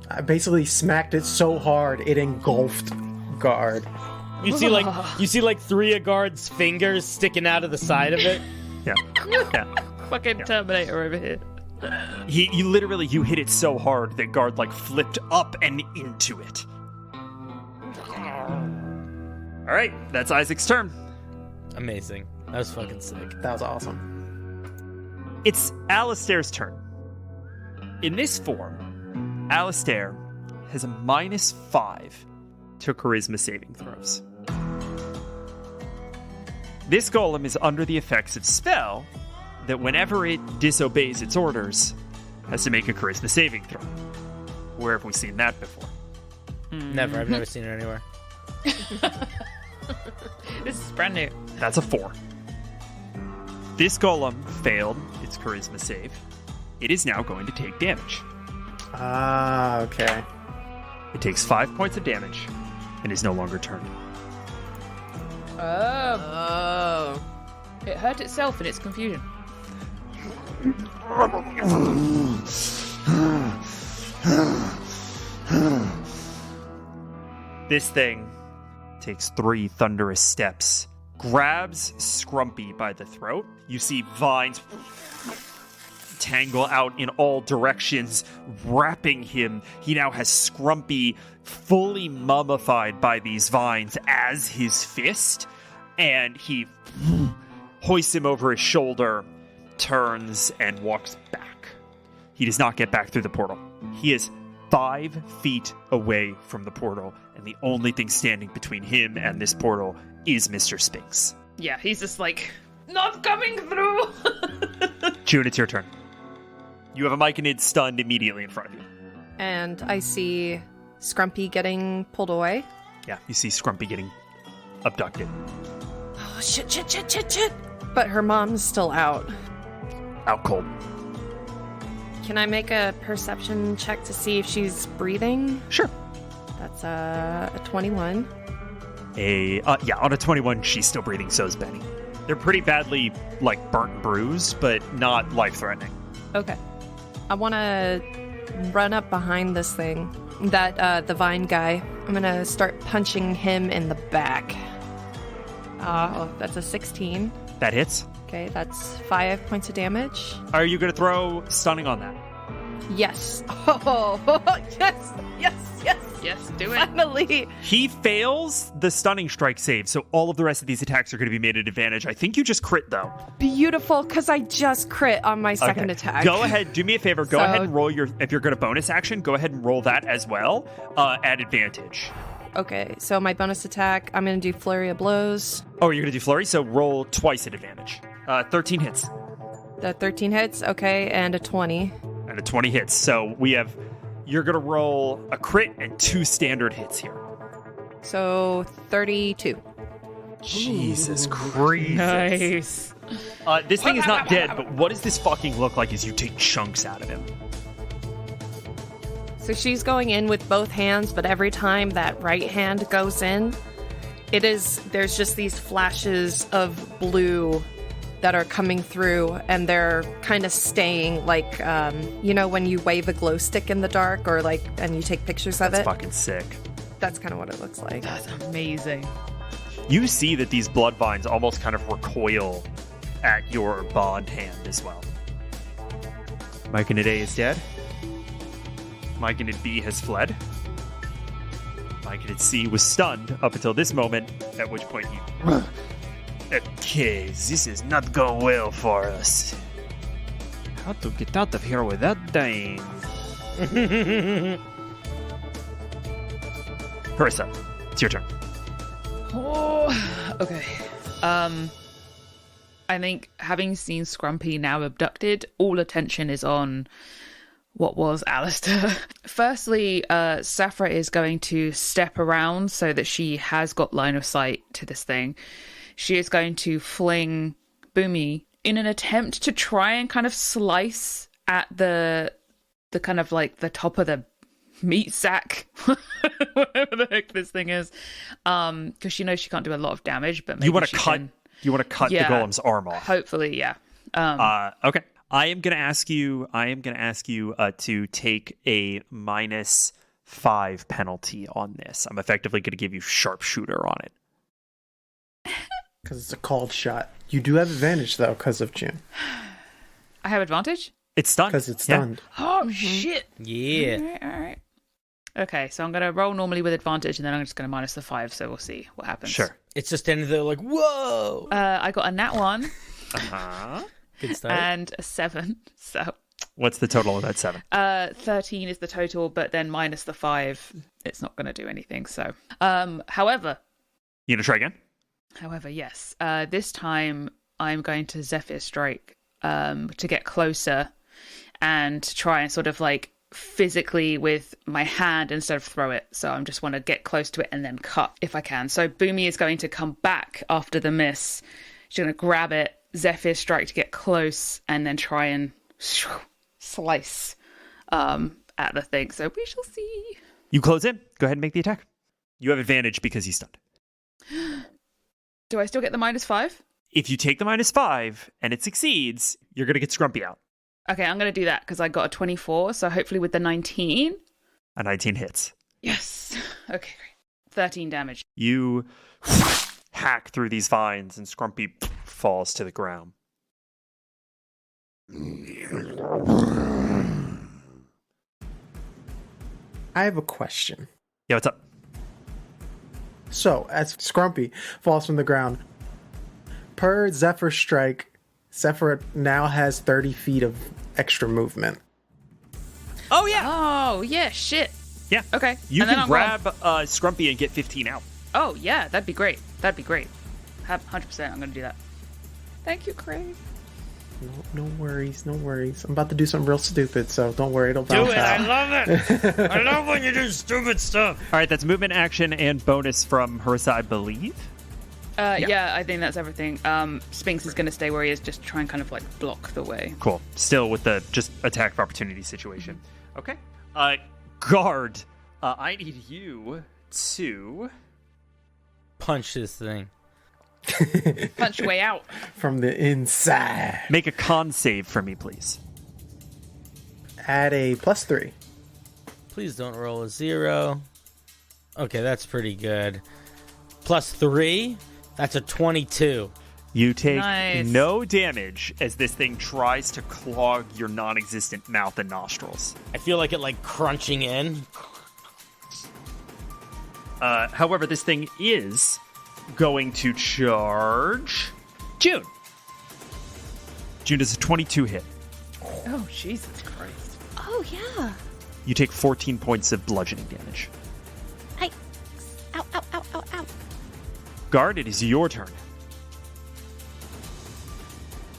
I basically smacked it so hard it engulfed Guard. You see like 3 of guard's fingers sticking out of the side of it. Yeah. Yeah. Fucking Terminator over here. You hit it so hard that guard like flipped up and into it. All right, that's Isaac's turn. Amazing. That was fucking sick. That was awesome. It's Alistair's turn. In this form, Alistair has a -5 to charisma saving throws. This golem is under the effects of spell that whenever it disobeys its orders, has to make a charisma saving throw. Where have we seen that before? Never. I've never seen it anywhere. This is brand new. That's a 4. This golem failed its charisma save. It is now going to take damage. Ah, okay. It takes 5 points of damage and is no longer turned. Oh. It hurt itself in its confusion. This thing takes 3 thunderous steps, grabs Scrumpy by the throat. You see vines tangle out in all directions, wrapping him. He now has Scrumpy fully mummified by these vines as his fist, and he hoists him over his shoulder, turns, and walks back. He does not get back through the portal. He is 5 feet away from the portal, and the only thing standing between him and this portal is Mr. Spinks. Yeah, he's just like, not coming through. June, it's your turn. You have a Myconid stunned immediately in front of you. And I see Scrumpy getting pulled away. Yeah, you see Scrumpy getting abducted. Oh, shit. But her mom's still out. Out cold. Can I make a perception check to see if she's breathing? Sure. That's a 21. On a 21, she's still breathing, so is Benny. They're pretty badly, like, burnt and bruised, but not life-threatening. Okay. I want to run up behind this thing. The vine guy. I'm going to start punching him in the back. That's a 16. That hits. Okay, that's 5 points of damage. Are you going to throw stunning on that? Yes. Oh, yes. Yes, do it. Finally. He fails the stunning strike save, so all of the rest of these attacks are going to be made at advantage. I think you just crit, though. Beautiful, because I just crit on my second attack. Go ahead, do me a favor. Go ahead and roll if you're going to bonus action, go ahead and roll that as well at advantage. Okay, so my bonus attack, I'm going to do Flurry of Blows. Oh, you're going to do flurry, so roll twice at advantage. 13 hits. The 13 hits, okay, and a 20. And a 20 hits. So you're going to roll a crit and 2 standard hits here. So 32. Jesus Christ. Nice. This thing is not dead, but what does this fucking look like as you take chunks out of him? So she's going in with both hands, but every time that right hand goes in, there's just these flashes of blue that are coming through, and they're kind of staying like, when you wave a glow stick in the dark and you take pictures of it. That's fucking sick. That's kind of what it looks like. That's amazing. You see that these blood vines almost kind of recoil at your bond hand as well. Myconid A is dead. Myconid B has fled. Myconid C was stunned up until this moment, at which point he... Okay, this is not go well for us. How to get out of here without dying? Harissa, it's your turn. Oh, okay. I think having seen Scrumpy now abducted, all attention is on what was Alistair. Firstly, Saphra is going to step around so that she has got line of sight to this thing. She is going to fling Boomy in an attempt to try and kind of slice at the kind of like the top of the meat sack, whatever the heck this thing is, because she knows she can't do a lot of damage. But maybe you want to cut the golem's arm off. Hopefully, yeah. Okay. I am going to ask you to take a -5 penalty on this. I'm effectively going to give you sharpshooter on it. Because it's a called shot. You do have advantage, though, because of June. I have advantage? It's stunned. Because it's stunned. Oh, shit. Yeah. All right. Okay, so I'm going to roll normally with advantage, and then I'm just going to minus the 5, so we'll see what happens. Sure. It's just standing there like, whoa! I got a nat 1 Uh-huh. Good start. and a 7, so... What's the total of that 7? 13 is the total, but then minus the 5, it's not going to do anything, so... However, You gonna try again? yes. This time, I'm going to Zephyr Strike to get closer and try and sort of, like, physically with my hand instead of throw it. So I just want to get close to it and then cut if I can. So Boomy is going to come back after the miss. She's going to grab it, Zephyr Strike to get close, and then try and slice at the thing. So we shall see. You close in. Go ahead and make the attack. You have advantage because he's stunned. Do I still get the minus 5? If you take the -5 and it succeeds, you're gonna get Scrumpy out. Okay, I'm going to do that because I got a 24. So hopefully with the 19. A 19 hits. Yes. Okay, great. 13 damage. You hack through these vines and Scrumpy falls to the ground. I have a question. Yeah, what's up? So, as Scrumpy falls from the ground, per Zephyr Strike, Zephyr now has 30 feet of extra movement. Oh, yeah. Oh, yeah, shit. Yeah. Okay. You and then can I'll grab Scrumpy and get 15 out. Oh, yeah, that'd be great. 100%. I'm going to do that. Thank you, Craig. No worries. I'm about to do something real stupid, so don't worry, it'll bounce out. love it! I love when you do stupid stuff! All right, that's movement, action, and bonus from Harissa, I believe. Yeah, I think that's everything. Spinks is going to stay where he is, just try and kind of like block the way. Cool. Still with the just attack of opportunity situation. Okay. Guard, I need you to... Punch this thing. Punch your way out. From the inside. make a con save for me, please. Add a +3. Please don't roll a 0. Okay, that's pretty good. +3? That's a 22. You take Nice. no damage as this thing tries to clog your non-existent mouth and nostrils. I feel like it like crunching in. However, this thing is going to charge June. June does a 22 hit. Oh, Jesus Christ. Oh, yeah. You take 14 points of bludgeoning damage. Ow, ow, ow, ow, ow. Guard, it is your turn.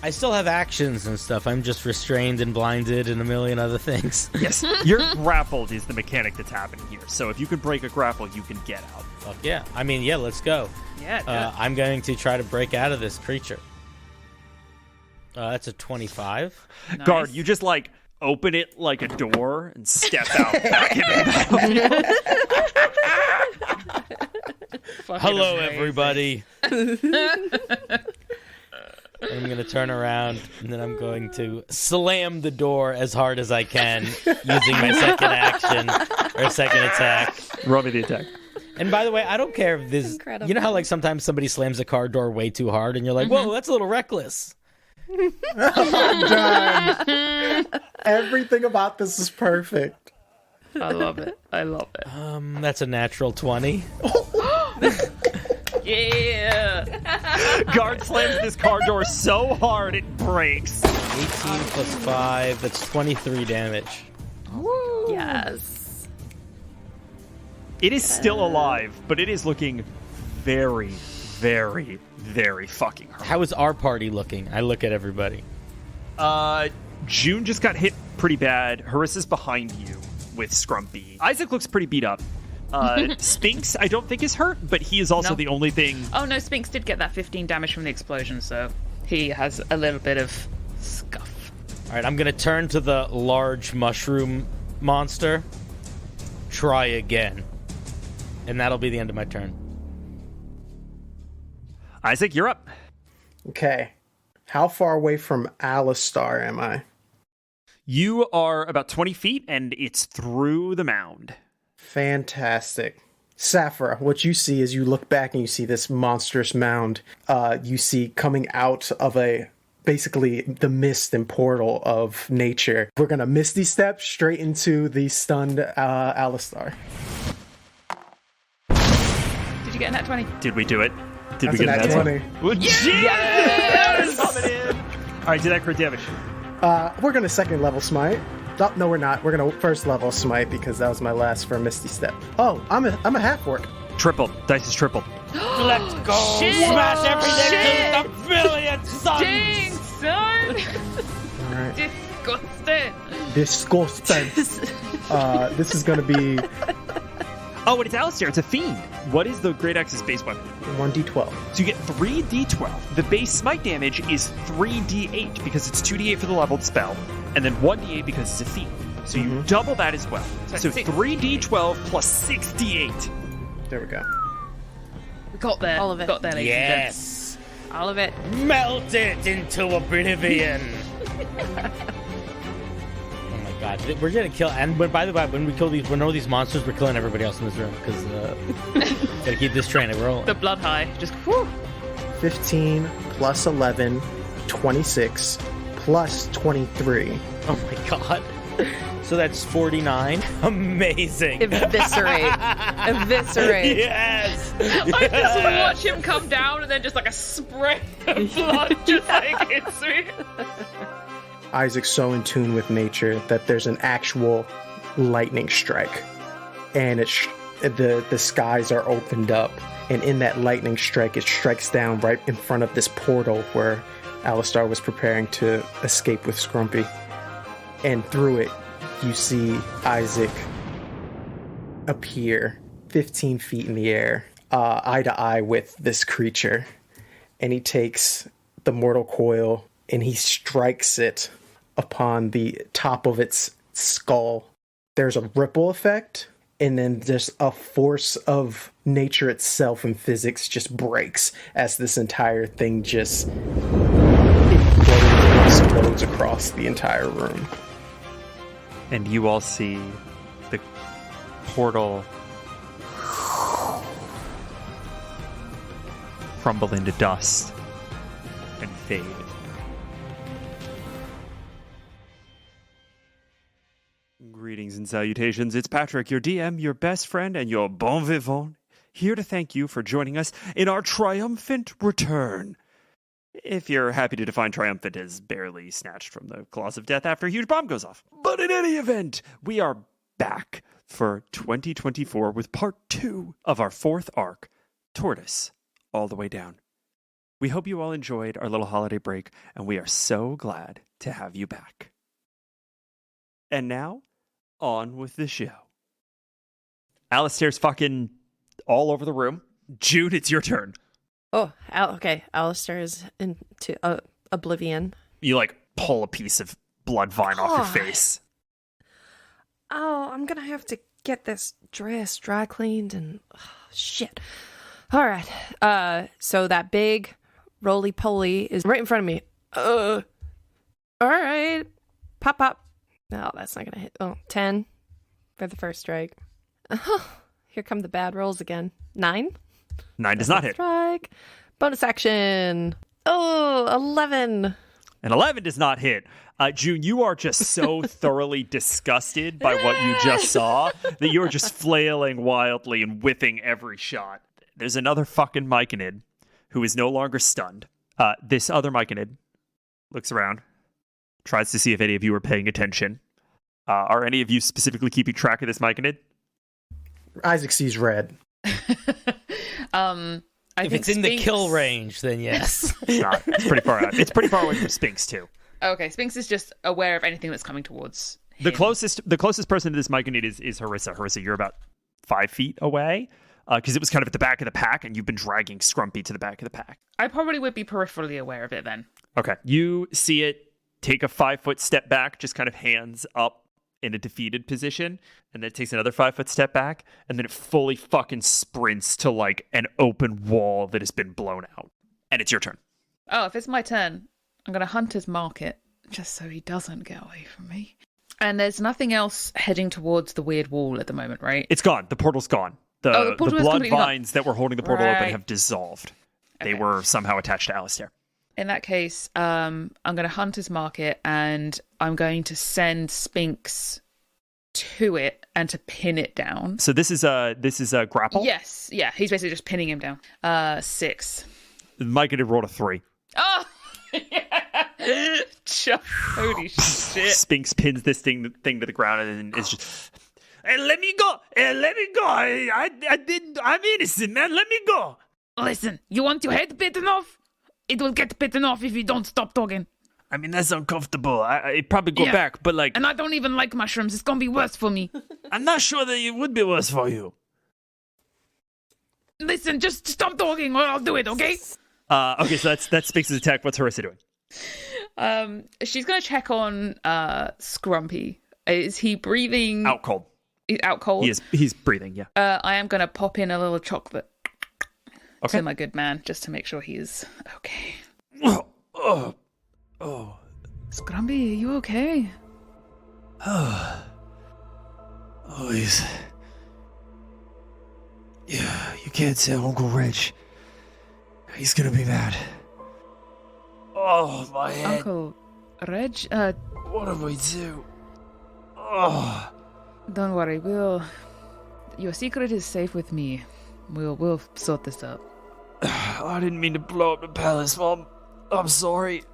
I still have actions and stuff. I'm just restrained and blinded and a million other things. Yes, you're grappled is the mechanic that's happening here. So if you can break a grapple, you can get out. Fuck yeah. I mean, yeah, let's go. Yeah, do it. I'm going to try to break out of this creature. That's a 25. Nice. Guard, you just like open it like a door and step out back into the Fucking Hello, amazing. everybody. I'm going to turn around, and then I'm going to slam the door as hard as I can using my second action, or second attack. Roll me the attack. And by the way, I don't care if this... Incredible. You know how like sometimes somebody slams a car door way too hard, and you're like, whoa, that's a little reckless. I'm done. Everything about this is perfect. I love it. That's a natural 20. Yeah. Guard slams this car door so hard it breaks. 18 plus 5, that's 23 damage. Yes. It is still alive, but it is looking very, very, very fucking hurt. How is our party looking? I look at everybody. June just got hit pretty bad. Harissa's behind you with Scrumpy. Isaac looks pretty beat up. Spinks, I don't think is hurt, but he is also No. the only thing. Oh, no, Spinks did get that 15 damage from the explosion, so he has a little bit of scuff. All right, I'm going to turn to the large mushroom monster. Try again. And that'll be the end of my turn. Isaac, you're up. Okay. How far away from Alistar am I? You are about 20 feet, and it's through the mound. Fantastic. Saphira, what you see is you look back and you see this monstrous mound. You see coming out of basically the mist and portal of nature. We're going to Misty Step straight into the stunned Alistar. Did you get a nat 20? Did we do it? Did That's we get a nat 20. Well, yes! Coming in. All right, did that crit damage? We're going to second level smite. Oh, no, we're not. We're going to first level smite because that was my last for Misty Step. Oh, I'm a half orc. Tripled. Dice is tripled. Let's go. Shit. Smash everything Shit. to the billion suns. Dang, son! All right. Disgusting. Disgusting. This is going to be Oh, and it's Alistair. It's a fiend. What is the Great Axe's base weapon? 1d12. So you get 3d12. The base smite damage is 3d8 because it's 2d8 for the leveled spell, and then 1d8 because it's a fiend. So you double that as well. So 3d12 plus 6d8. There we go. We got there. All of it. Got there, ladies and Yes. All of it. Melt it into oblivion. Oh my god, we're gonna kill. And by the way, when we kill when all these monsters, we're killing everybody else in this room because gotta keep this train rolling. The blood high. Just whew. 15 plus 11, 26 plus 23. Oh my god. So that's 49. Amazing. Eviscerate. Eviscerate. Yes. I just watch him come down and then just like a spray of blood just like hits me. Isaac's so in tune with nature that there's an actual lightning strike, and the skies are opened up, and in that lightning strike, it strikes down right in front of this portal where Alistar was preparing to escape with Scrumpy, and through it, you see Isaac appear 15 feet in the air, eye to eye with this creature, and he takes the mortal coil and he strikes it upon the top of its skull. There's a ripple effect, and then just a force of nature itself and physics just breaks as this entire thing just explodes across the entire room. And you all see the portal crumble into dust and fade. Greetings and salutations. It's Patrick, your DM, your best friend, and your bon vivant, here to thank you for joining us in our triumphant return. If you're happy to define triumphant as barely snatched from the claws of death after a huge bomb goes off. But in any event, we are back for 2024 with part 2 of our 4th arc, Tortoise, all the way down. We hope you all enjoyed our little holiday break, and we are so glad to have you back. And now, on with the show. Alistair's fucking all over the room. Jude, it's your turn. Oh, okay. Alistair is into oblivion. You, like, pull a piece of blood vine off your God. face. Oh, I'm gonna have to get this dress dry cleaned and shit. All right. So that big roly poly is right in front of me. All right. Pop. No, that's not gonna hit. Oh, 10 for the first strike. Here come the bad rolls again. 9. 9 does not hit. Strike. Bonus action. Oh, 11. And 11 does not hit. June, you are just so thoroughly disgusted by what you just saw that you're just flailing wildly and whipping every shot. There's another fucking Myconid who is no longer stunned. This other Myconid looks around, tries to see if any of you are paying attention. Are any of you specifically keeping track of this Myconid? Isaac sees red. If it's in the kill range, then yes. It's not. It's pretty far out. It's pretty far away from Sphinx, too. Okay, Sphinx is just aware of anything that's coming towards him. The closest person to this Myconid is Harissa. Harissa, you're about 5 feet away, because it was kind of at the back of the pack, and you've been dragging Scrumpy to the back of the pack. I probably would be peripherally aware of it then. Okay. You see it take a 5-foot step back, just kind of hands up in a defeated position, and then it takes another 5-foot step back, and then it fully fucking sprints to, like, an open wall that has been blown out. And it's your turn. Oh, if it's my turn, I'm going to Hunter's Mark it, just so he doesn't get away from me. And there's nothing else heading towards the weird wall at the moment, right? It's gone. The portal's gone. The portal is blood completely gone. vines that were holding the portal open Right. have dissolved. They Okay. were somehow attached to Alistair. In that case, I'm going to Hunter's Mark it, and I'm going to send Spinks to it and to pin it down. So this is a grapple. Yes, yeah, he's basically just pinning him down. 6. Micah did roll a 3. Oh, yeah. Holy shit! Spinks pins this thing to the ground and is just. Hey, let me go! Hey, let me go! I'm innocent, man. Let me go. Listen, you want your head bitten off? It will get bitten off if you don't stop talking. I mean, that's uncomfortable. I'd probably go Yeah. back, but like, And I don't even like mushrooms. It's gonna be worse for me. I'm not sure that it would be worse for you. Listen, just stop talking or I'll do it, okay? Okay, so that's Spinks' attack. What's Harissa doing? She's gonna check on Scrumpy. Is he breathing Out cold. out cold? He's breathing. Yeah. I am gonna pop in a little chocolate Okay. to my good man just to make sure he's okay. Oh. Scrumpy, are you okay? Oh, he's. Yeah, you can't say Uncle Rich. He's gonna be mad. Oh, my head. Uncle Reg, What do we do? Oh. don't worry, your secret is safe with me. We'll sort this out. I didn't mean to blow up the palace, Mom. I'm sorry.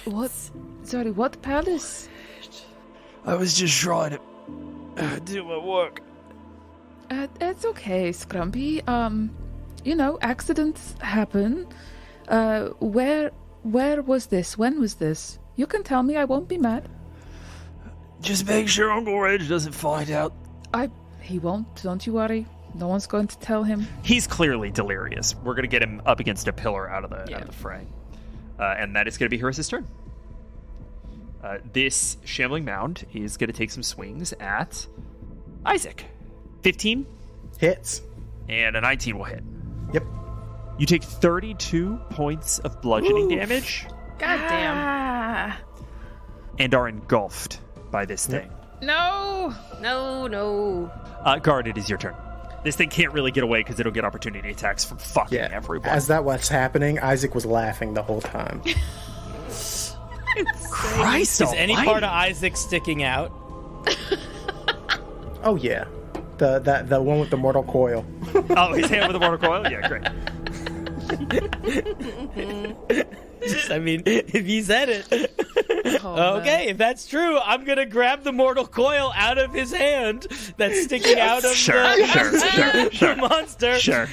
What? Sorry, what palace? I was just trying to do my work. It's okay, Scrumpy. Accidents happen. Where was this? When was this? You can tell me, I won't be mad. Just make sure Uncle Reg doesn't find out. He won't, don't you worry. No one's going to tell him. He's clearly delirious. We're gonna get him up against a pillar out of the fray, and that is gonna be Harissa's turn. This shambling mound is gonna take some swings at Isaac. 15 Hits. and a 19 will hit. Yep. You take 32 points of bludgeoning damage God damn. and are engulfed by this thing. No! No. Guard, it is your turn. This thing can't really get away because it'll get opportunity attacks from fucking Yeah. everyone. As that was happening, Isaac was laughing the whole time. Christ Is any almighty. part of Isaac sticking out? Oh yeah, the one with the mortal coil. Oh, his hand with the mortal coil? Yeah, great. I mean, if he said it. Oh, Okay, if that's true, I'm gonna grab the mortal coil out of his hand that's sticking out of Sure. the monster. Sure.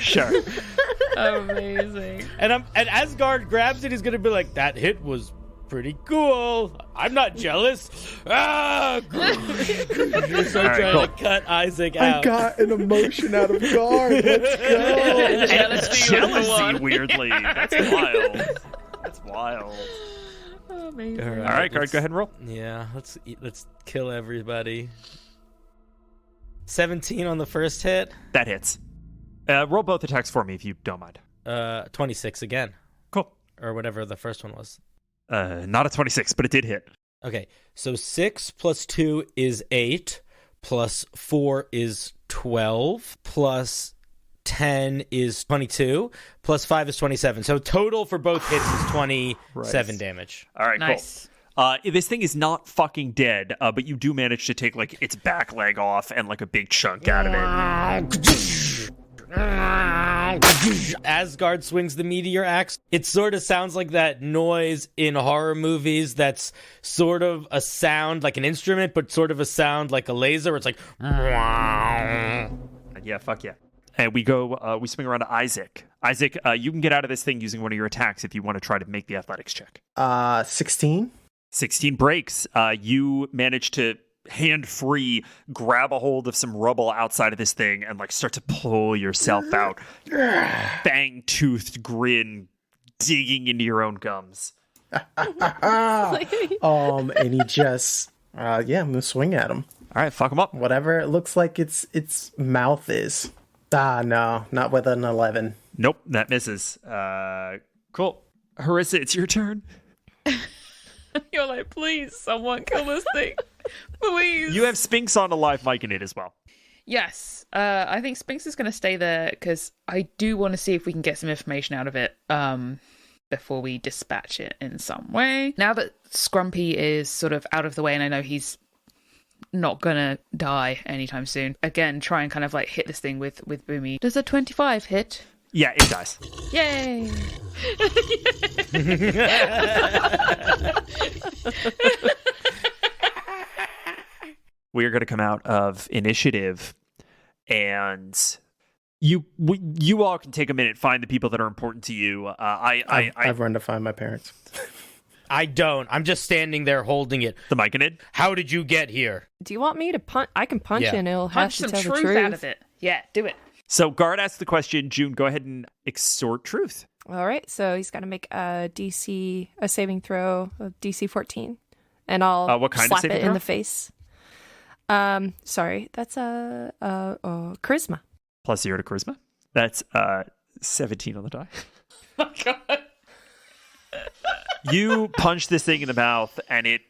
Amazing. And Asgard grabs it, he's gonna be like, that hit was pretty cool. I'm not jealous. Ah! So right, trying cool. to cut Isaac I out. got an emotion out of guard. Let's go. Jealousy, weirdly. That's wild. That's wild. Amazing. All right, Guard, go ahead and roll. Yeah, let's kill everybody. 17 on the first hit. That hits. Roll both attacks for me if you don't mind. 26 again, Cool. or whatever the first one was. Not a 26, but it did hit. Okay, so 6 plus 2 is 8, plus 4 is 12, plus 10 is 22, plus 5 is 27. So total for both hits is 27 damage. All right, Nice. cool. This thing is not fucking dead, but you do manage to take like its back leg off and like a big chunk out of it. Asgard swings the meteor axe. It sort of sounds like that noise in horror movies that's sort of a sound like an instrument, but sort of a sound like a laser. Where it's like, Yeah, fuck yeah. And we swing around to Isaac. Isaac, you can get out of this thing using one of your attacks if you want to try to make the athletics check. 16. 16 breaks. You manage to hand free grab a hold of some rubble outside of this thing and like start to pull yourself out. Fang toothed grin digging into your own gums. And he just, I'm gonna swing at him. All right, fuck him up. Whatever it looks like its mouth is. No, not with an 11. Nope, that misses. Cool. Harissa, it's your turn. You're like, please, someone kill this thing. Please. You have Spinks on a live mic in it as well. Yes, I think Sphinx is going to stay there because I do want to see if we can get some information out of it before we dispatch it in some way. Now that Scrumpy is sort of out of the way and I know he's not going to die anytime soon, again, try and kind of like hit this thing with Boomy. Does a 25 hit? Yeah, it does. Yay! We are going to come out of initiative, and you all can take a minute, find the people that are important to you. I've run to find my parents. I don't. I'm just standing there holding it. The Myconid? How did you get here? Do you want me to punch? I can punch Yeah. and it'll have Punch to some tell the truth truth out of it. Yeah, do it. So Guard asks the question. June, go ahead and extort truth. All right, so he's got to make a saving throw of DC 14, and I'll what kind of slap saving it in throw? the face. Sorry, that's a charisma. Plus 0 to charisma. That's 17 on the die. Oh, God. You punch this thing in the mouth, and it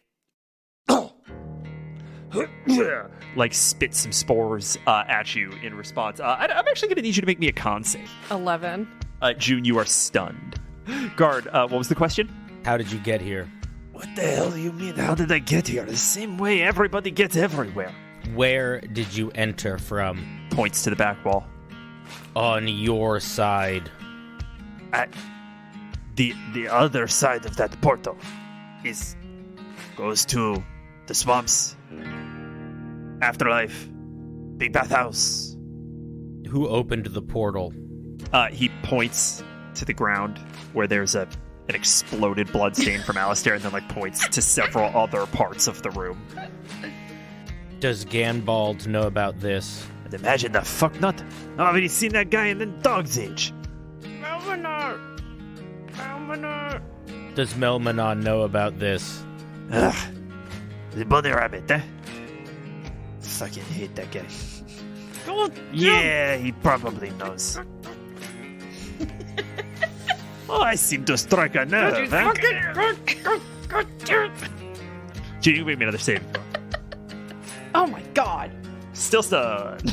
like spits some spores at you in response. I'm actually going to need you to make me a con save. 11. June, you are stunned. Guard, what was the question? How did you get here? What the hell do you mean? How did I get here? The same way everybody gets everywhere. Where did you enter from? Points to the back wall. On your side. The other side of that portal goes to the swamps, afterlife, big bathhouse. Who opened the portal? He points to the ground where there's an exploded bloodstain from Alistair, and then like points to several other parts of the room. Does Ganbald know about this? And imagine the fuck not. I've already seen that guy in the dog's age. Does Melmanon know about this? Ugh. The bunny rabbit, eh? Fucking hate that guy. Yeah, he probably knows. Oh, I seem to strike a nerve, huh? June, you can make me another save. Oh my god. Still stunned.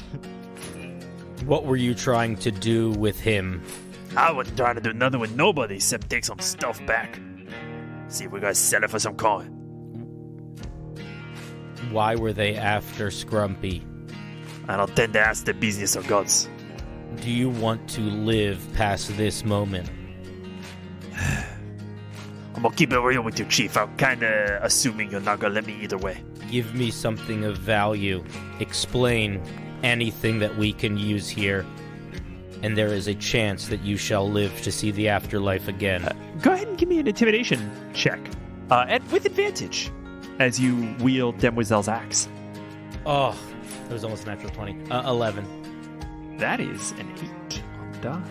What were you trying to do with him? I wasn't trying to do nothing with nobody except take some stuff back. See if we gotta sell it for some coin. Why were they after Scrumpy? I don't tend to ask the business of gods. Do you want to live past this moment? I'm gonna keep it real with you, Chief. I'm kinda assuming you're not gonna let me either way. Give me something of value. Explain anything that we can use here. And there is a chance that you shall live to see the afterlife again. Go ahead and give me an intimidation check. And with advantage, as you wield Demoiselle's axe. Oh, that was almost a natural 20. 11. That is an 8 on the die.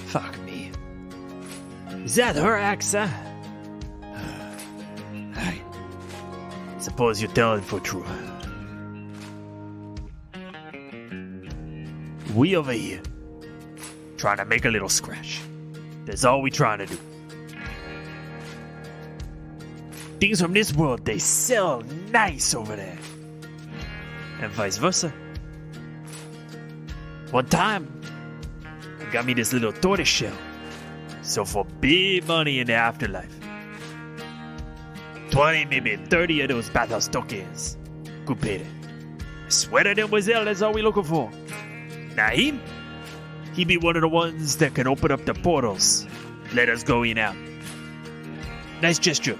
Fuck me. Is that her axe, huh? I suppose you're telling for true. We over here, trying to make a little scratch. That's all we trying to do. Things from this world, they sell nice over there. And vice versa. One time, I got me this little tortoise shell. So for big money in the afterlife. 20, maybe 30 of those bathhouse tokens. Good payday. I swear to Demoiselle, that's all we looking for. Now he be one of the ones that can open up the portals. Let us go in out. Nice gesture.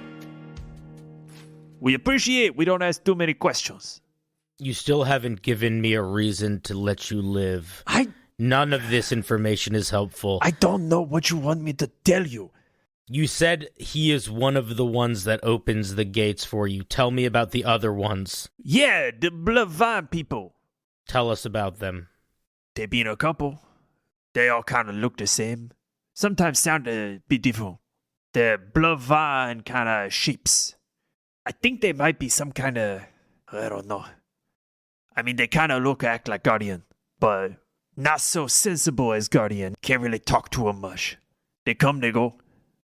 We appreciate we don't ask too many questions. You still haven't given me a reason to let you live. None of this information is helpful. I don't know what you want me to tell you. You said he is one of the ones that opens the gates for you. Tell me about the other ones. Yeah, the blood vine people. Tell us about them. They been a couple. They all kind of look the same. Sometimes sound a bit different. They're blood vine kind of shapes. I think they might be some kind of... I don't know. I mean, they kind of act like Guardian, but not so sensible as Guardian. Can't really talk to them much. They come, they go.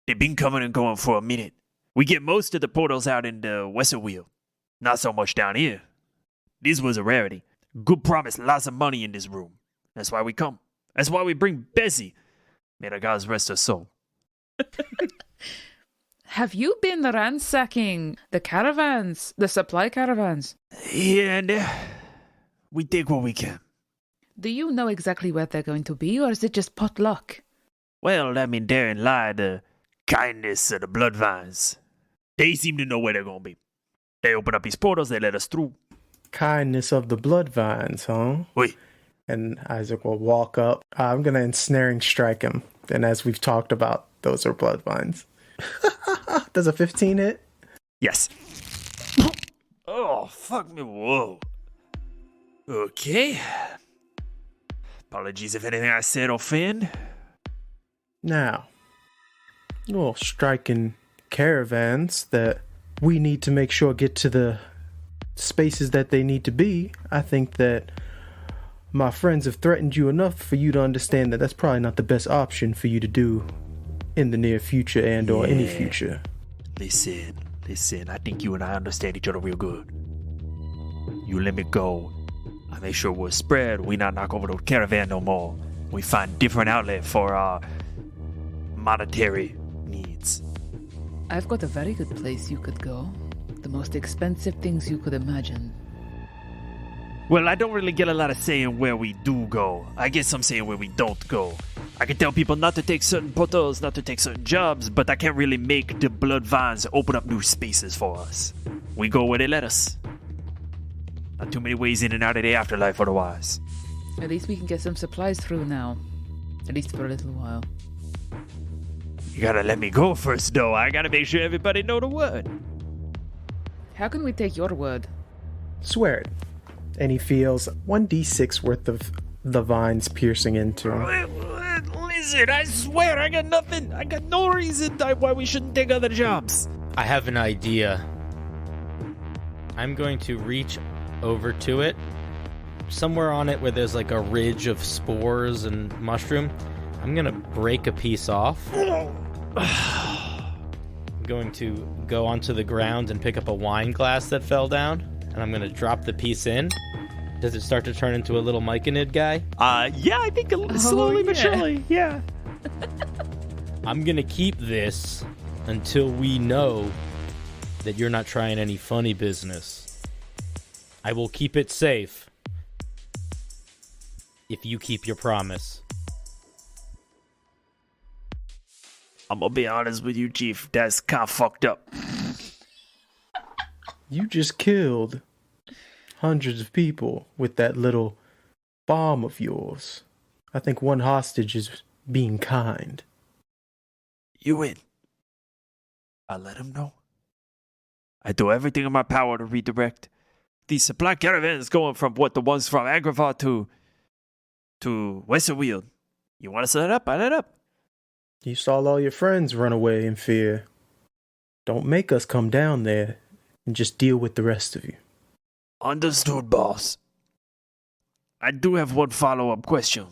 They've been coming and going for a minute. We get most of the portals out in the Westerwheel. Not so much down here. This was a rarity. Good promise, lots of money in this room. That's why we come. That's why we bring Bessie. May the gods rest her soul. Have you been ransacking the caravans, the supply caravans? Here and there. We take what we can. Do you know exactly where they're going to be, or is it just pot luck? Well, I mean, therein lie the kindness of the Bloodvines. They seem to know where they're going to be. They open up these portals, they let us through. Kindness of the Bloodvines, huh? Oui. And Isaac will walk up. I'm going to ensnaring strike him. And as we've talked about, those are Bloodvines. Does a 15 hit? Yes. Oh, fuck me. Whoa. Okay. Apologies if anything I said offend. Now, little striking caravans that we need to make sure get to the spaces that they need to be. I think that my friends have threatened you enough for you to understand that that's probably not the best option for you to do in the near future and or any future. Listen. I think you and I understand each other real good. You let me go. I make sure we're spread. We not knock over the caravan no more. We find different outlet for our monetary needs. I've got a very good place you could go. The most expensive things you could imagine. Well, I don't really get a lot of say in where we do go. I get some say in where we don't go. I can tell people not to take certain portals, not to take certain jobs, but I can't really make the Bloodvines open up new spaces for us. We go where they let us. Not too many ways in and out of the afterlife otherwise. At least we can get some supplies through now. At least for a little while. You gotta let me go first, though. I gotta make sure everybody know the word. How can we take your word? Swear it. And he feels 1d6 worth of the vines piercing into him. Listen, I swear, I got nothing. I got no reason why we shouldn't take other jobs. I have an idea. I'm going to reach over to it. Somewhere on it where there's like a ridge of spores and mushroom, I'm going to break a piece off. I'm going to go onto the ground and pick up a wine glass that fell down, and I'm going to drop the piece in. Does it start to turn into a little myconid guy? Yeah, I think slowly but surely, yeah. I'm going to keep this until we know that you're not trying any funny business. I will keep it safe if you keep your promise. I'm gonna be honest with you, Chief. That's kind of fucked up. You just killed hundreds of people with that little bomb of yours. I think one hostage is being kind. You win. I let him know. I do everything in my power to redirect these supply caravans going from the ones from Agra to Westerwheel. You want to set it up? I let up. You saw all your friends run away in fear. Don't make us come down there and just deal with the rest of you. Understood, boss. I do have one follow-up question.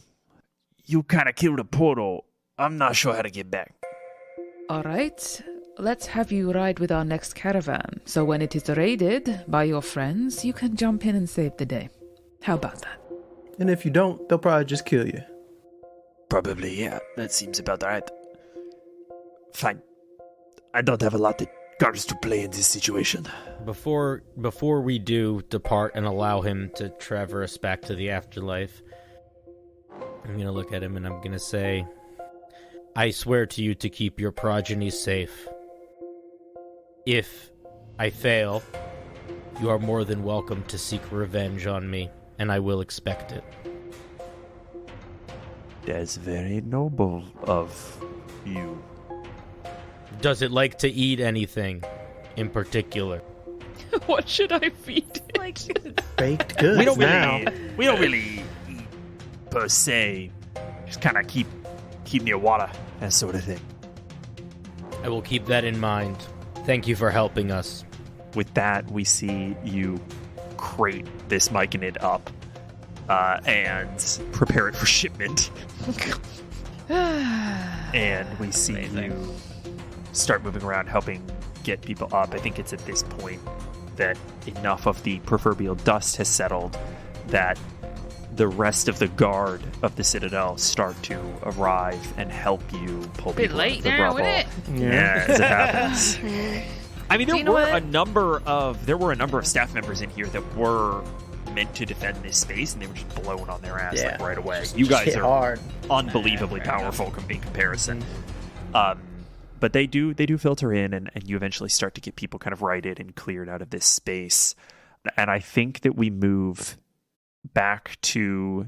You kind of killed a portal. I'm not sure how to get back. All right, let's have you ride with our next caravan. So when it is raided by your friends, you can jump in and save the day. How about that? And if you don't, they'll probably just kill you. Probably, yeah. That seems about right. Fine. I don't have a lot of cards to play in this situation. Before we do depart and allow him to traverse back to the afterlife, I'm going to look at him and I'm going to say, I swear to you to keep your progeny safe. If I fail, you are more than welcome to seek revenge on me, and I will expect it. That's very noble of you. Does it like to eat anything in particular? What should I feed it? Baked goods We don't now. really eat per se. Just kind of keep near water, that sort of thing. I will keep that in mind. Thank you for helping us. With that, we see you crate this myconid up and prepare it for shipment. And we see you start moving around, helping get people up. I think it's at this point that enough of the proverbial dust has settled that the rest of the guard of the Citadel start to arrive and help you pull Bit people out late of the now, rubble. isn't it? Yeah, as it happens. I mean, Do you know there were what? a number of staff members in here that were meant to defend this space, and they were just blown on their ass like right away. You guys hit are hard. unbelievably powerful in comparison. But they do filter in, and you eventually start to get people kind of righted and cleared out of this space. And I think that we move back to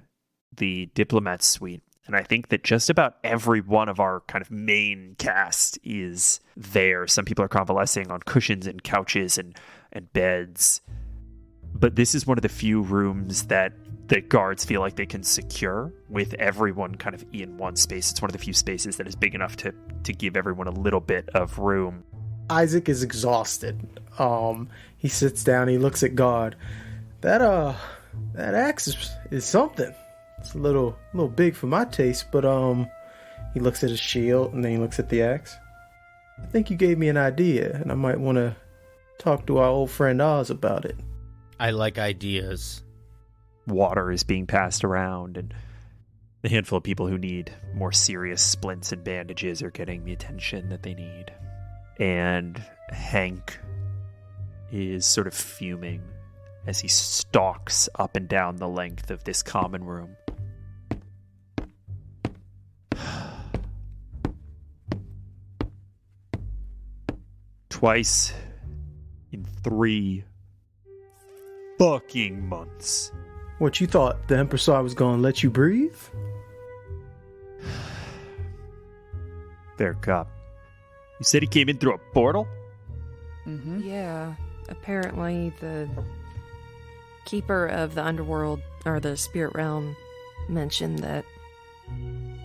the diplomat suite. And I think that just about every one of our kind of main cast is there. Some people are convalescing on cushions and couches and beds. But this is one of the few rooms that the guards feel like they can secure with everyone kind of in one space. It's one of the few spaces that is big enough to give everyone a little bit of room. Isaac is exhausted. He sits down, he looks at God. That axe is something. It's a little big for my taste, but he looks at his shield and then he looks at the axe. I think you gave me an idea, and I might want to talk to our old friend Oz about it. I like ideas. Water is being passed around, and the handful of people who need more serious splints and bandages are getting the attention that they need. And Hank is sort of fuming as he stalks up and down the length of this common room. Twice in 3 fucking months. What, you thought the Empress was going to let you breathe? There, cop. You said he came in through a portal? Mm-hmm. Yeah, apparently the keeper of the underworld, or the spirit realm, mentioned that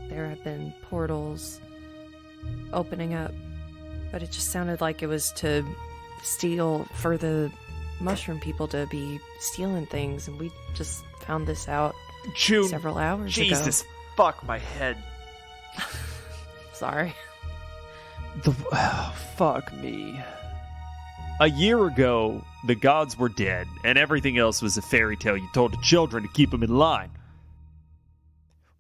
there have been portals opening up, but it just sounded like it was to steal, for the mushroom people to be stealing things, and we just found this out June, several hours Jesus, fuck my head. ago. Sorry. Fuck me. A year ago, the gods were dead, and everything else was a fairy tale you told the children to keep them in line.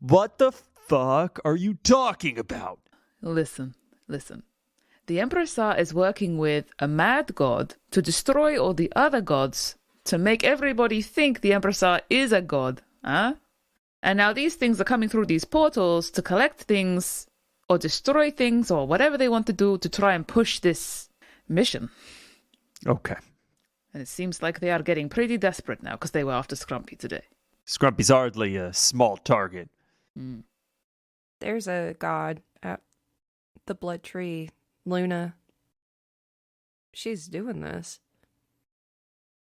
What the fuck are you talking about? Listen. The Empress is working with a mad god to destroy all the other gods, to make everybody think the Empress is a god, huh? And now these things are coming through these portals to collect things, or destroy things, or whatever they want to do to try and push this mission. Okay. And it seems like they are getting pretty desperate now, because they were after Scrumpy today. Scrumpy's hardly a small target. There's a god at the blood tree, Luna. She's doing this.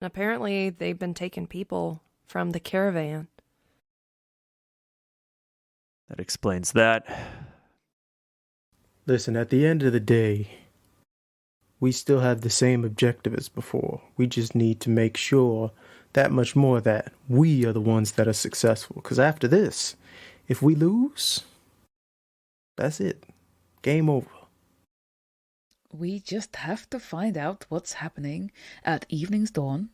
And apparently they've been taking people from the caravan. That explains that. Listen, at the end of the day, we still have the same objective as before. We just need to make sure that much more that we are the ones that are successful. Because after this, if we lose, that's it. Game over. We just have to find out what's happening at Evening's Dawn,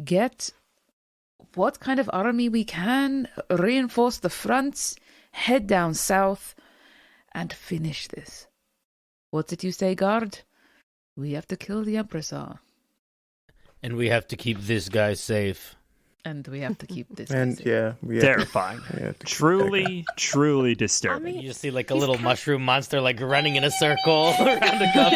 get what kind of army we can, reinforce the fronts, head down south, and finish this. What did you say, guard? We have to kill the Empress. And we have to keep this guy safe. And we have to keep this. And safe. yeah, we have Terrifying. to Truly, truly disturbing. I mean, You just see like a He's little kind- mushroom monster like running in a circle around the cup.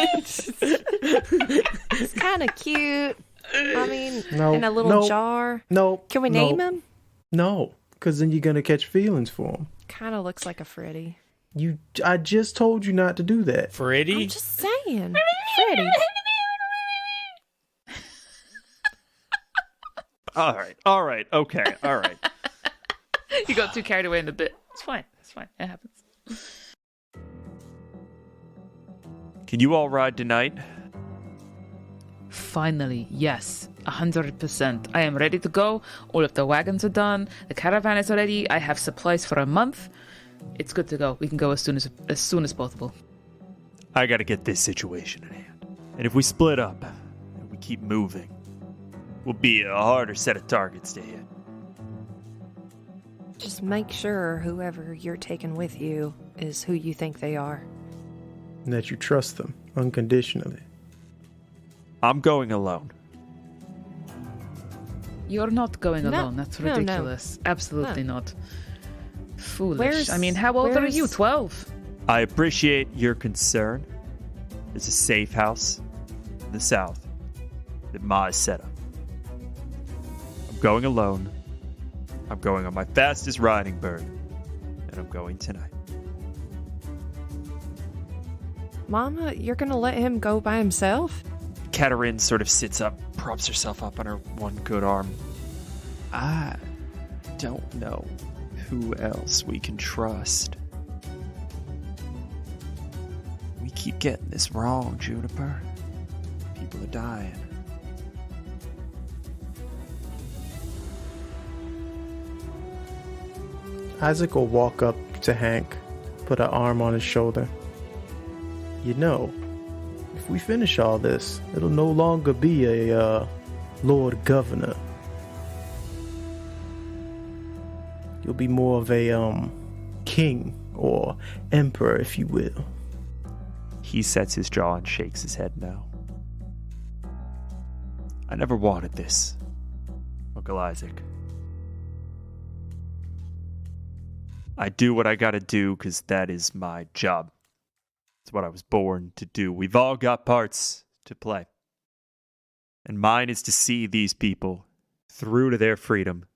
It's kind of cute. I mean, No, in a little no. jar. No. Can we name him? No, because then you're going to catch feelings for him. Kind of looks like a Freddy. I just told you not to do that. Freddy? I'm just saying. Freddy. All right, okay, all right. You got too carried away in the bit. It's fine. It happens. Can you all ride tonight? Finally, yes. 100%. I am ready to go. All of the wagons are done. The caravan is ready. I have supplies for a month. It's good to go. We can go as soon as possible. I gotta get this situation in hand. And if we split up and we keep moving, we'll be a harder set of targets to hit. Just make sure whoever you're taking with you is who you think they are. And that you trust them unconditionally. I'm going alone. You're not going No, alone. That's no, no. ridiculous. Absolutely not. Foolish. Where's- I mean, how old are where's- you? 12? I appreciate your concern. It's a safe house in the south that Ma has set up. I'm going alone. I'm going on my fastest riding bird. And I'm going tonight. Mama, you're gonna let him go by himself? Katarine sort of sits up, props herself up on her one good arm. I don't know who else we can trust. We keep getting this wrong, Juniper. People are dying. Isaac will walk up to Hank, put an arm on his shoulder. You know, if we finish all this, it'll no longer be a Lord Governor. You'll be more of a king or emperor, if you will. He sets his jaw and shakes his head no. I never wanted this, Uncle Isaac. I do what I gotta do because that is my job. It's what I was born to do. We've all got parts to play. And mine is to see these people through to their freedom.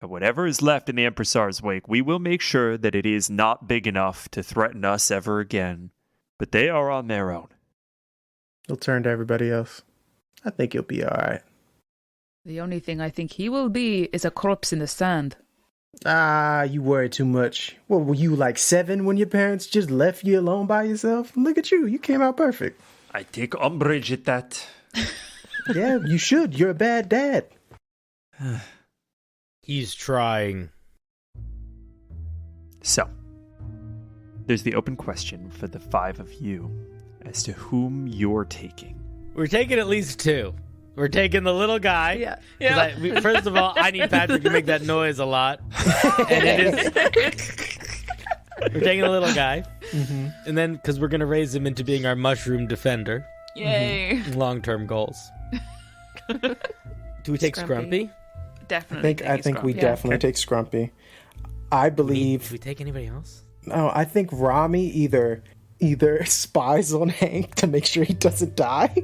And whatever is left in the Empressar's wake, we will make sure that it is not big enough to threaten us ever again. But they are on their own. He'll turn to everybody else. I think he'll be alright. The only thing I think he will be is a corpse in the sand. Ah, you worry too much. What, were you like 7 when your parents just left you alone by yourself? Look at you. You came out perfect. I take umbrage at that. Yeah, you should. You're a bad dad. He's trying. So, there's the open question for the 5 of you as to whom you're taking. We're taking at least 2. We're taking the little guy. Yeah. First of all, I need Patrick to make that noise a lot. And it is. We're taking the little guy. Mm-hmm. And then, because we're going to raise him into being our mushroom defender. Yay. Long-term goals. Do we take Scrumpy? Definitely. I think we definitely take Scrumpy. I believe. Do we take anybody else? No, I think Rami either spies on Hank to make sure he doesn't die,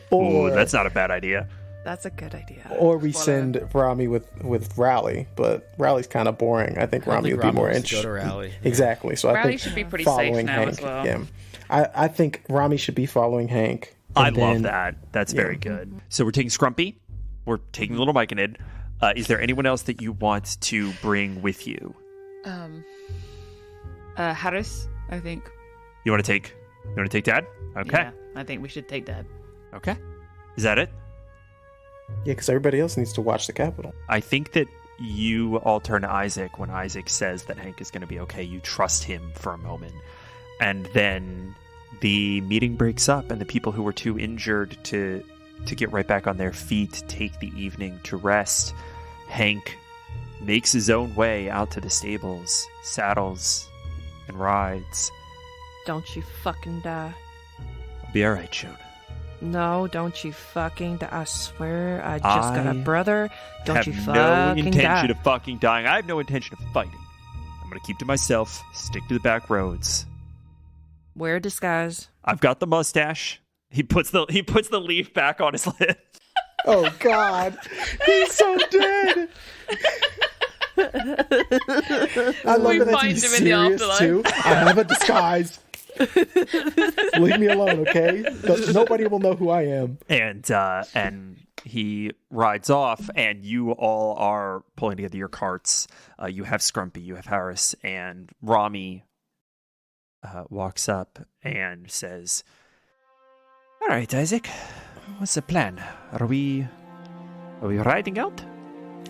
or Ooh, that's not a bad idea. That's a good idea. or we send Rami with Rally. But Rally's kind of boring. I think Rami would be more interesting. Go to Rally. Exactly. So I Rally think should be pretty following safe now Hank. as well. Yeah, I think Rami should be following Hank. I and love then- that. That's very good. So we're taking Scrumpy. We're taking Little Myconid. Is there anyone else that you want to bring with you? Harris, I think. You want to take Dad? Okay. Yeah, I think we should take Dad. Okay. Is that it? Yeah, because everybody else needs to watch the Capitol. I think that you all turn to Isaac when Isaac says that Hank is going to be okay. You trust him for a moment. And then the meeting breaks up and the people who were too injured to get right back on their feet take the evening to rest. Hank makes his own way out to the stables, saddles, and rides. Don't you fucking die. I'll be all right, June. No, don't you fucking die. I swear, I just got a I brother. Don't have you no fucking intention die. of fucking dying. I have no intention of fighting. I'm going to keep to myself, stick to the back roads. Wear a disguise. I've got the mustache. He puts the leaf back on his lip. Oh God, he's so dead. I love We that find he's him in the serious afterlife. too. I have a disguise. Leave me alone, okay? Nobody will know who I am. And he rides off, and you all are pulling together your carts. You have Scrumpy, you have Harris, and Rami walks up and says, "All right, Isaac, what's the plan? Are we riding out?"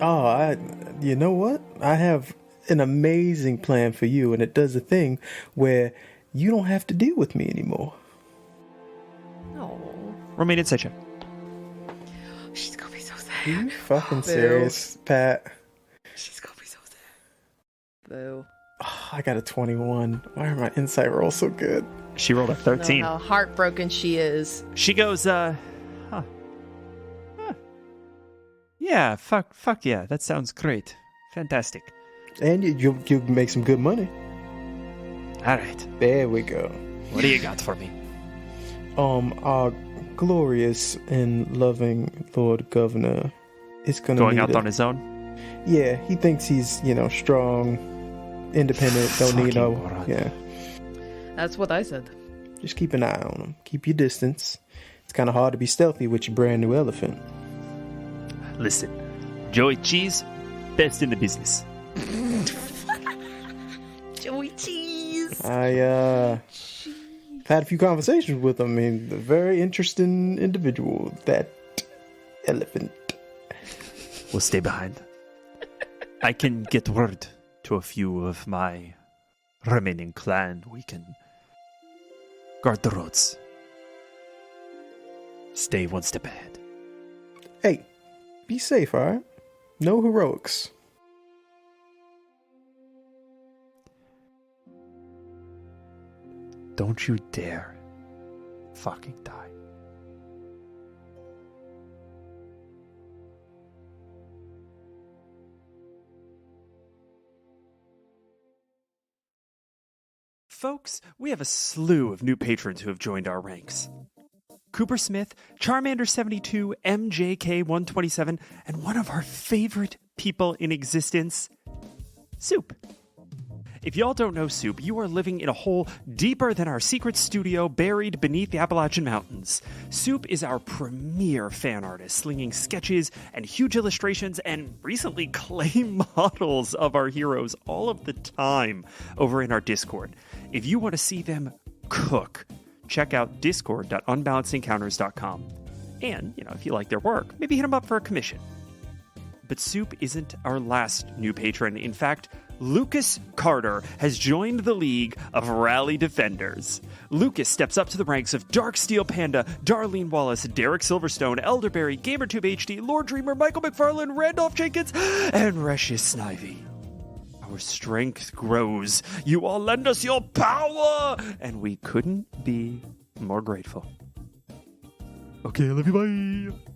Oh, you know what? I have an amazing plan for you, and it does a thing where you don't have to deal with me anymore. Oh. Roll me an insight check. She's gonna be so Are sad. you fucking serious, Pat? She's gonna be so sad. Boo. Oh, I got a 21. Why are my insight rolls so good? She rolled a Know 13. how heartbroken she is. She goes, yeah, fuck yeah, that sounds great. Fantastic. And you make some good money. All right, There we go. what do you got for me? Our glorious and loving Lord Governor is gonna Going need out a- on his own? Yeah, he thinks he's, strong, independent, don't need no. Fucking moron. Yeah. That's what I said. Just keep an eye on him. Keep your distance. It's kind of hard to be stealthy with your brand new elephant. Listen, Joey Cheese, best in the business. Joey Cheese. I've had a few conversations with him. I mean, a very interesting individual, that elephant. We'll stay behind. I can get word to a few of my remaining clan. We can guard the roads. Stay one step ahead. Hey, be safe, alright? No heroics. Don't you dare fucking die. Folks, we have a slew of new patrons who have joined our ranks. Cooper Smith, Charmander72, MJK127, and one of our favorite people in existence, Soup. If y'all don't know Soup, you are living in a hole deeper than our secret studio buried beneath the Appalachian Mountains. Soup is our premier fan artist, slinging sketches and huge illustrations and recently clay models of our heroes all of the time over in our Discord. If you want to see them cook, check out discord.unbalancedencounters.com. And, if you like their work, maybe hit them up for a commission. But Soup isn't our last new patron. In fact, Lucas Carter has joined the League of Rally Defenders. Lucas steps up to the ranks of Darksteel Panda, Darlene Wallace, Derek Silverstone, Elderberry, GamerTube HD, Lord Dreamer, Michael McFarlane, Randolph Jenkins, and Recious Snivy. Our strength grows. You all lend us your power, and we couldn't be more grateful. Okay, I love you, bye.